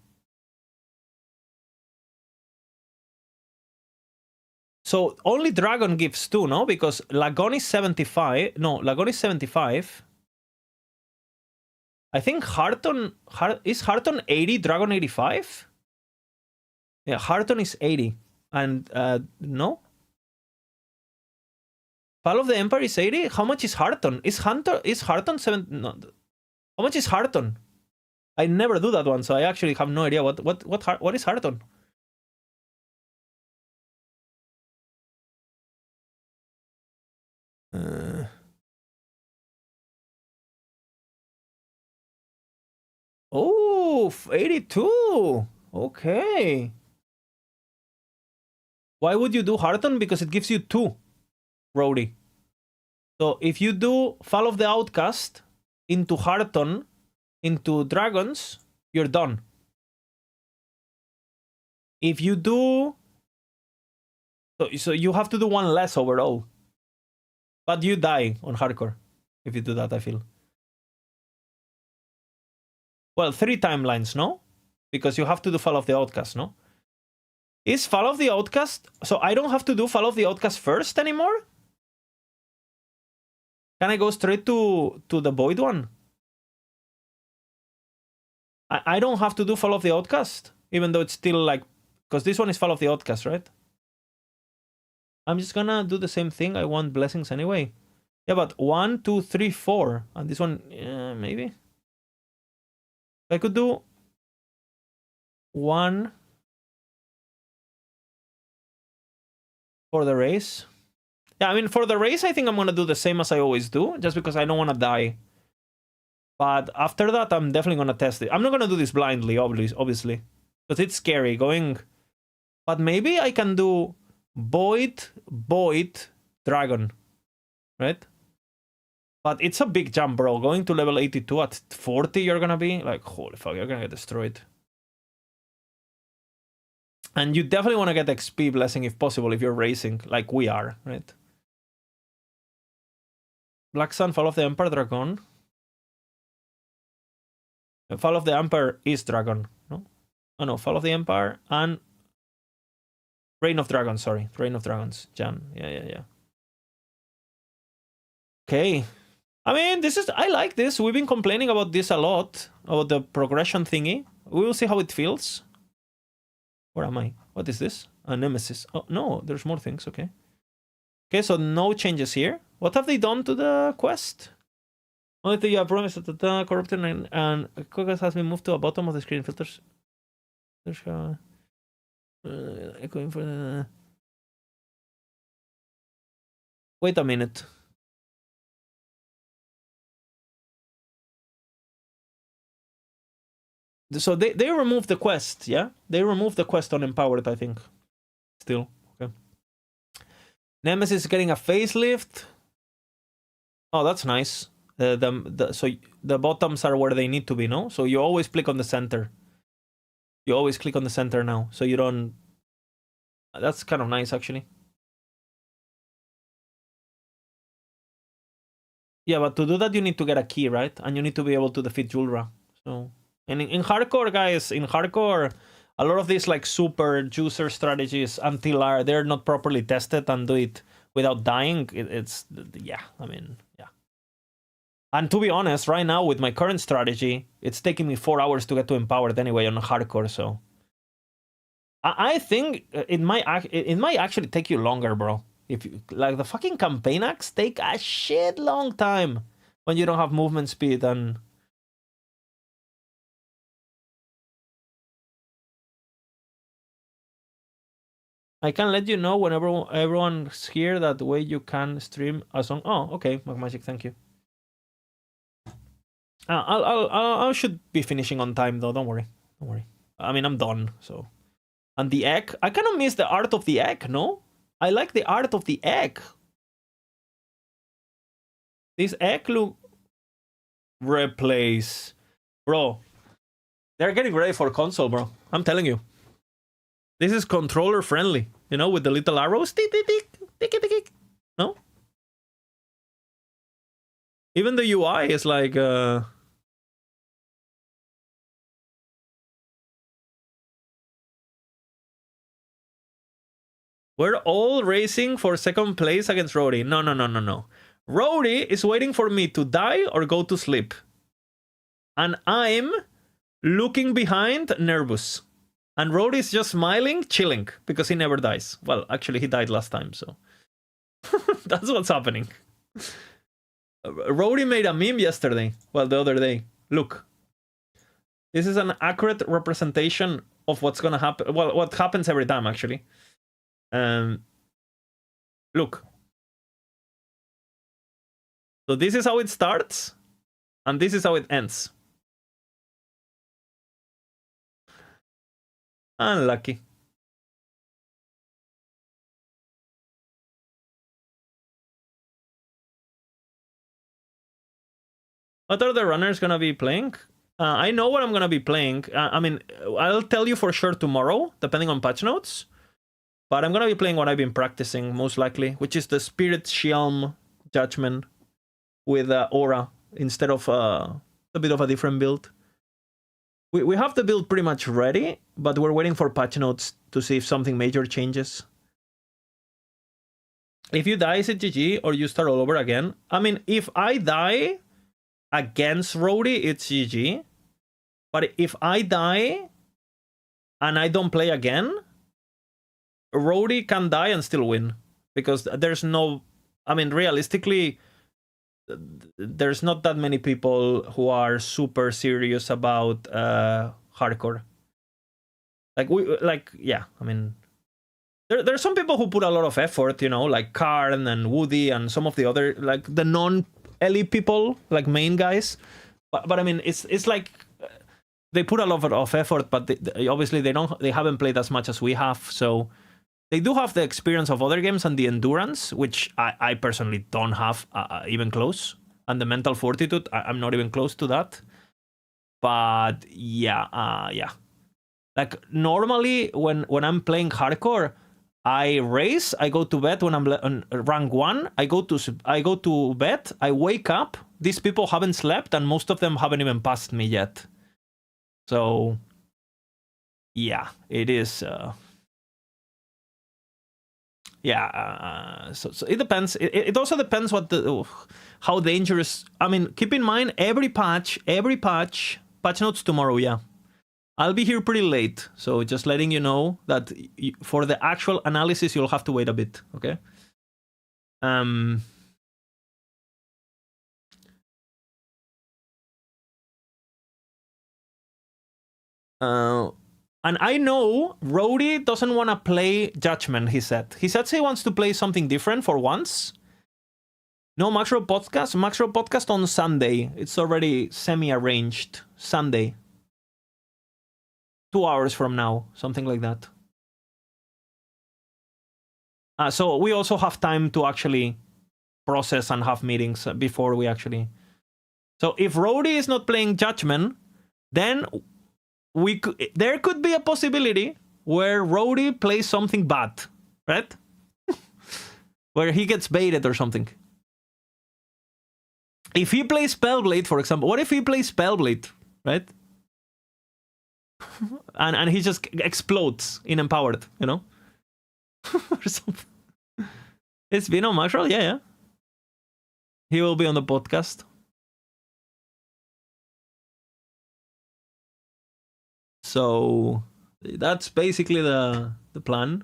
So only Dragon gives 2, no? Because Lagon is 75. No, Lagon is 75. I think Hearton... Is Hearton 80, Dragon 85? Yeah, Hearton is 80. And, no? Fall of the Empire is 80? How much is Hearton? Is Hearton 7... No. How much is Hearton? I never do that one, so I actually have no idea what is Hearton. Oh, 82. Okay. Why would you do Hearton? Because it gives you 2, Brody. So if you do Fall of the Outcast into Hearton, into Dragons, you're done. If you do... So you have to do 1 less overall. But you die on Hardcore if you do that, I feel. Well, 3 timelines, no? Because you have to do Fall of the Outcast, no? Is Fall of the Outcast... So I don't have to do Fall of the Outcast first anymore? Can I go straight to the Void one? I don't have to do Fall of the Outcast, even though it's still like... Because this one is Fall of the Outcast, right? I'm just gonna do the same thing. I want blessings anyway. Yeah, but 1, 2, 3, 4. And this one, maybe? I could do 1 for the race. Yeah, I mean, for the race, I think I'm gonna do the same as I always do, just because I don't want to die. But after that, I'm definitely gonna test it. I'm not gonna do this blindly, obviously. Because it's scary going... But maybe I can do... Void, Dragon, right? But it's a big jump, bro. Going to level 82 at 40, you're gonna be like, holy fuck, you're gonna get destroyed. And you definitely want to get XP blessing if possible, if you're racing, like we are, right? Black Sun, Fall of the Empire, Dragon. Fall of the Empire is Dragon, no? Oh no, Fall of the Empire and... Reign of Dragons, sorry. Reign of Dragons. Jan. Yeah. Okay. I mean, this is... I like this. We've been complaining about this a lot. About the progression thingy. We will see how it feels. Where am I? What is this? A Nemesis. Oh, no. There's more things. Okay. Okay, so no changes here. What have they done to the quest? Only thing you have promised that the corrupted and Cogas has been moved to the bottom of the screen. Filters... Echoing for the... Wait a minute. So they removed the quest, yeah? They removed the quest on Empowered, I think. Still, okay. Nemesis is getting a facelift. Oh, that's nice. So the bottoms are where they need to be, no? So you always click on the center. You always click on the center now, so you don't... That's kind of nice, actually. Yeah, but to do that, you need to get a key, right? And you need to be able to defeat Julra. So, and in hardcore, guys, in hardcore, a lot of these like super juicer strategies until they're not properly tested and do it without dying. It's yeah. I mean, yeah. And to be honest, right now with my current strategy, it's taking me 4 hours to get to empowered anyway on hardcore. So, I think it might actually take you longer, bro. If you, like the fucking campaign acts take a shit long time when you don't have movement speed and I can let you know whenever everyone's here that way you can stream a song. Oh, okay, Magic, thank you. I should be finishing on time though. Don't worry, don't worry. I mean, I'm done. So, and the egg, I kind of miss the art of the egg. No, I like the art of the egg. This egg look replace, bro. They're getting ready for console, bro. I'm telling you. This is controller friendly, you know, with the little arrows. Tick, tick, tick, tick, tick, tick. No? Even the UI is like we're all racing for second place against Rody. No, no, no, no, no. Rody is waiting for me to die or go to sleep. And I'm looking behind, nervous. And Rody is just smiling, chilling, because he never dies. Well, actually, he died last time, so... That's what's happening. Rody made a meme yesterday. Well, the other day. Look. This is an accurate representation of what's gonna happen. Well, what happens every time, actually. Look. So this is how it starts, and this is how it ends. Unlucky. What are the runners gonna be playing? I know what I'm gonna be playing. I mean, I'll tell you for sure tomorrow, depending on patch notes. But I'm gonna be playing what I've been practicing, most likely, which is the Spirit Shelm Judgment with Aura instead of a bit of a different build. We have the build pretty much ready, but we're waiting for patch notes to see if something major changes. If you die, is it GG or you start all over again? I mean, if I die against Rody, it's GG. But if I die and I don't play again, Rody can die and still win. Because there's no... I mean, realistically, there's not that many people who are super serious about hardcore. Yeah, I mean... There's some people who put a lot of effort, you know, like Karn and Woody and some of the other, like, the non-elite people, like main guys. But I mean, it's like... They put a lot of effort, but obviously they haven't played as much as we have, so... They do have the experience of other games and the endurance, which I personally don't have even close. And the mental fortitude, I'm not even close to that. But yeah, yeah. Like normally when I'm playing hardcore, I race, I go to bed when I'm on rank 1, I go to bed, I wake up, these people haven't slept, and most of them haven't even passed me yet. So yeah, it is... Yeah, so it depends. It also depends how dangerous. I mean, keep in mind every patch notes tomorrow. Yeah, I'll be here pretty late, so just letting you know that for the actual analysis you'll have to wait a bit. Okay. And I know Rody doesn't want to play Judgment, he said. He said he wants to play something different for once. No Maxrow podcast? Maxrow podcast on Sunday. It's already semi-arranged. Sunday. 2 hours from now. Something like that. So we also have time to actually process and have meetings before we actually... So if Rody is not playing Judgment, then... there could be a possibility where Rody plays something bad, right? Where he gets baited or something. If he plays Spellblade, for example, what if he plays Spellblade, right? and he just explodes in Empowered, you know? Or something. It's Vino Maxwell, yeah. He will be on the podcast. So that's basically the plan.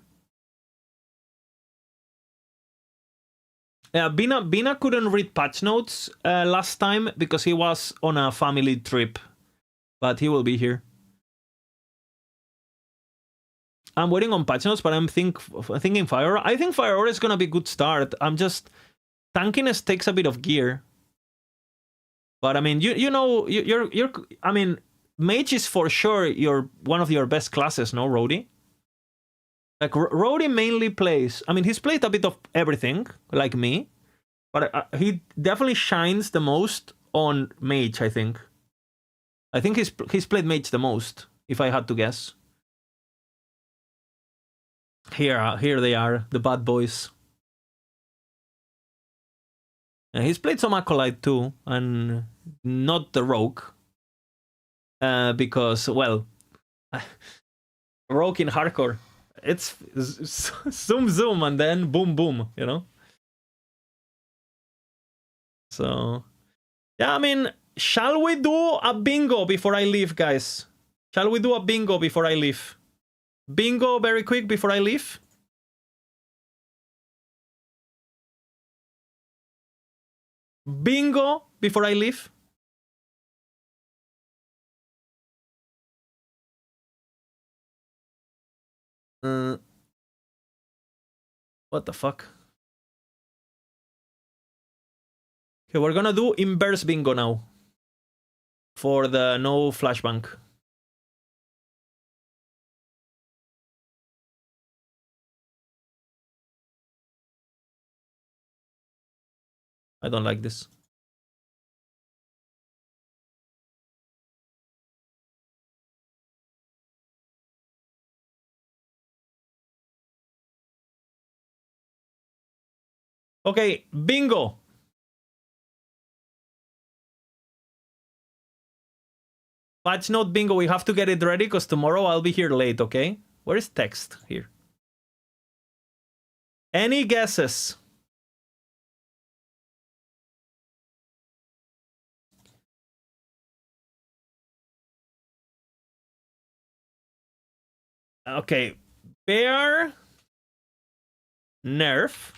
Yeah, Bina couldn't read patch notes last time because he was on a family trip, but he will be here. I'm waiting on patch notes, but I'm thinking Fire. I think Fire is gonna be a good start. I'm just tankiness takes a bit of gear, but I mean, you know, you're. I mean, Mage is for sure one of your best classes, no, Rody? Like Rody mainly plays. I mean, he's played a bit of everything, like me, but he definitely shines the most on Mage. I think he's played Mage the most, if I had to guess. Here they are, the bad boys. And he's played some Acolyte too, and not the Rogue, because well, Rogue in hardcore, it's zoom and then boom boom, you know. So yeah, I mean, shall we do a bingo before I leave, guys? Shall we do a bingo before I leave? Bingo very quick before I leave. Bingo before I leave. What the fuck? Okay, we're gonna do inverse bingo now. For the no flashbang. I don't like this. Okay, bingo. Patch note bingo, we have to get it ready because tomorrow I'll be here late, okay? Where is text? Here. Any guesses? Okay. Bear. Nerf.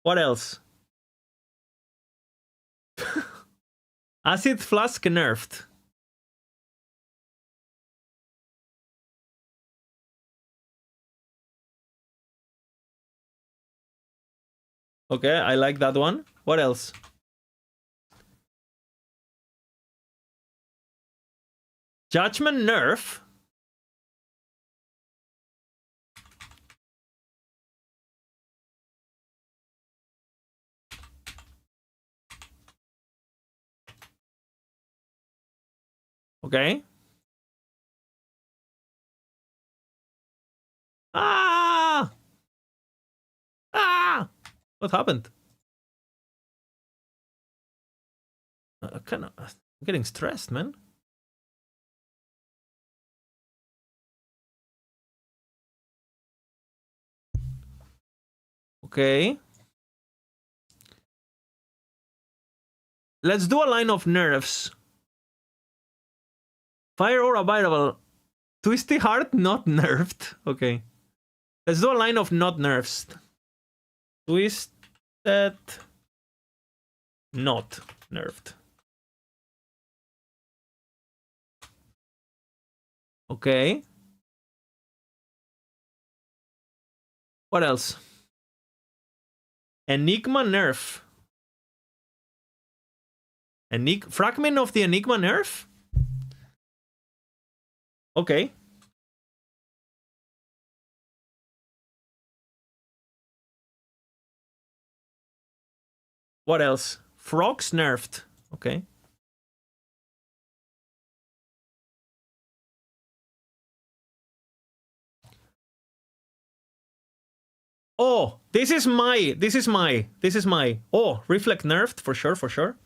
What else? Acid Flask nerfed. Okay, I like that one. What else? Judgment nerf. Okay. Ah! Ah! What happened? I'm getting stressed, man. Okay. Let's do a line of nerfs. Fire Aura available. Twisty Heart not nerfed. Okay. Let's do a line of not nerfs. Twisted not nerfed. Okay. What else? Enigma nerf. Fragment of the Enigma nerf? Okay. What else? Frogs nerfed. Okay. Oh, this is my. Oh, reflect nerfed for sure.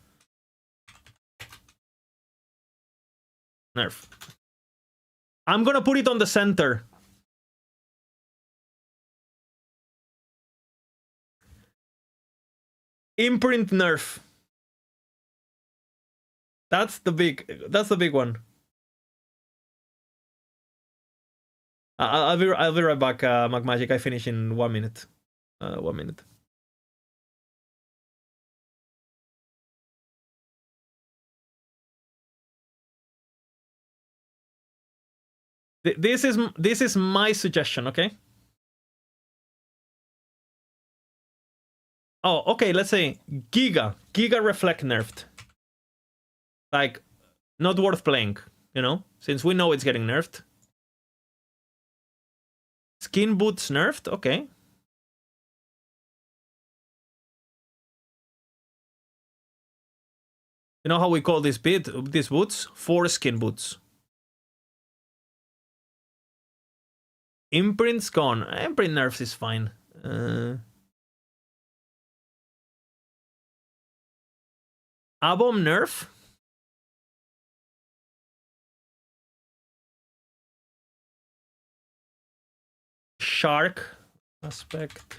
Nerf. I'm gonna put it on the center. Imprint nerf. That's the big one. I'll be right back, McMagic. I finish in 1 minute. 1 minute. This is my suggestion, okay? Oh, okay. Let's say Giga reflect nerfed. Like, not worth playing, you know, since we know it's getting nerfed. Skin boots nerfed, okay. You know how we call these boots? Foreskin boots. Imprint's gone. Imprint nerfs is fine. Abom nerf. Shark aspect.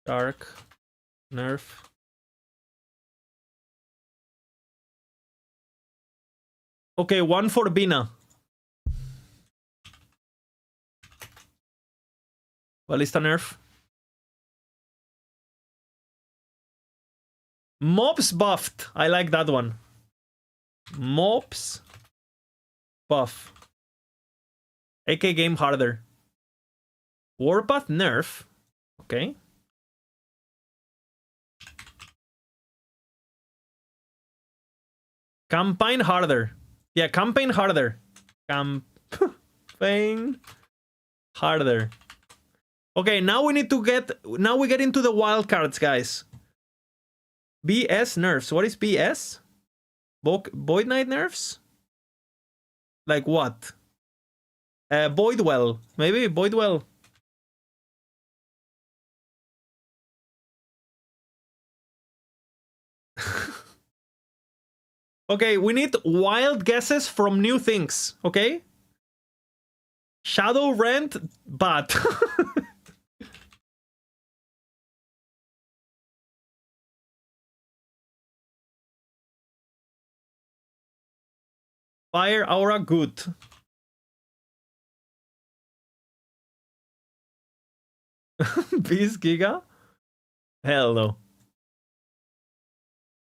Shark nerf. Okay, one for Bina. Ballista nerf. Mobs buffed. I like that one. Mobs buff. AK game harder. Warpath nerf. Okay. Campaign harder. Yeah, campaign harder. Campaign harder. Okay, now we need to get... Now we get into the wild cards, guys. BS nerfs. What is BS? Void Knight nerfs? Like what? Voidwell. Maybe Voidwell. Okay, we need wild guesses from new things, okay? Shadow Rent, but... Fire Aura, good. Beast Giga? Hell no.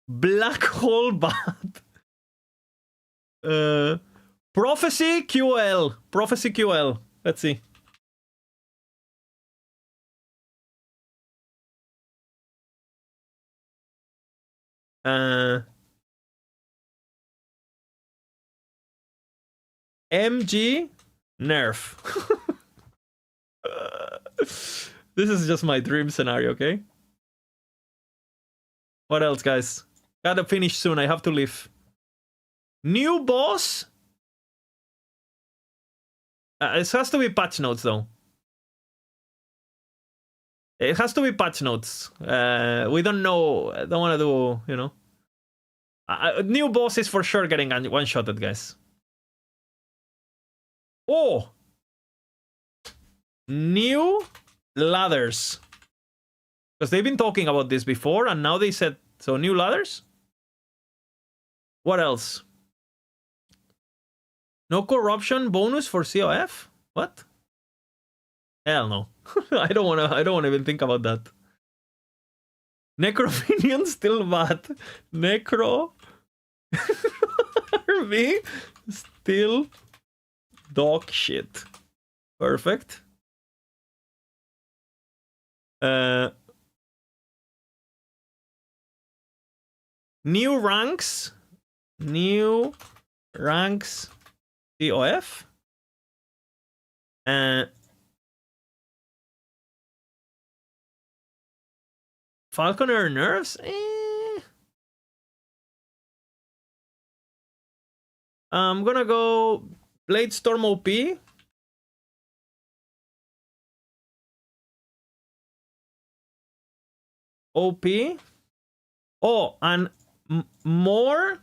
Black Hole Bat. Prophecy QL. Prophecy QL. Let's see. MG nerf. This is just my dream scenario, okay? What else, guys? Gotta finish soon. I have to leave. New boss? It has to be patch notes, though. It has to be patch notes. We don't know. I don't want to do, you know. New boss is for sure getting one-shotted, guys. Oh! New ladders. Because they've been talking about this before, and now they said, so new ladders? What else? No corruption bonus for COF? What? Hell no. I don't wanna even think about that. Necrominion still bad. Necro Army still dog shit. Perfect. New ranks. New ranks COF. Falconer nerfs? I'm gonna go Blade Storm OP. OP. Oh, and more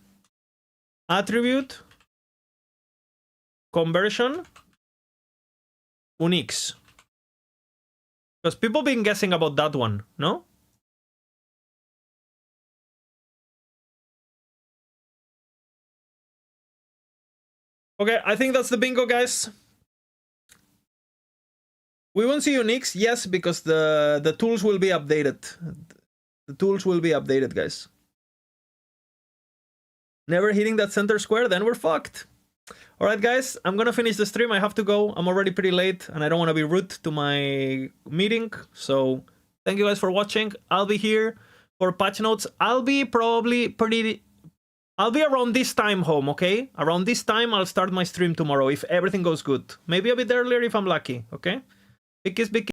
attribute conversion Unix. Because people been guessing about that one, no? Okay, I think that's the bingo, guys. We won't see Unix, yes, because the tools will be updated. The tools will be updated, guys. Never hitting that center square, then we're fucked. Alright, guys, I'm gonna finish the stream. I have to go. I'm already pretty late, and I don't want to be rude to my meeting. So, thank you guys for watching. I'll be here for patch notes. I'll be around this time home, okay? Around this time, I'll start my stream tomorrow if everything goes good. Maybe a bit earlier if I'm lucky, okay? Big kiss, big kiss.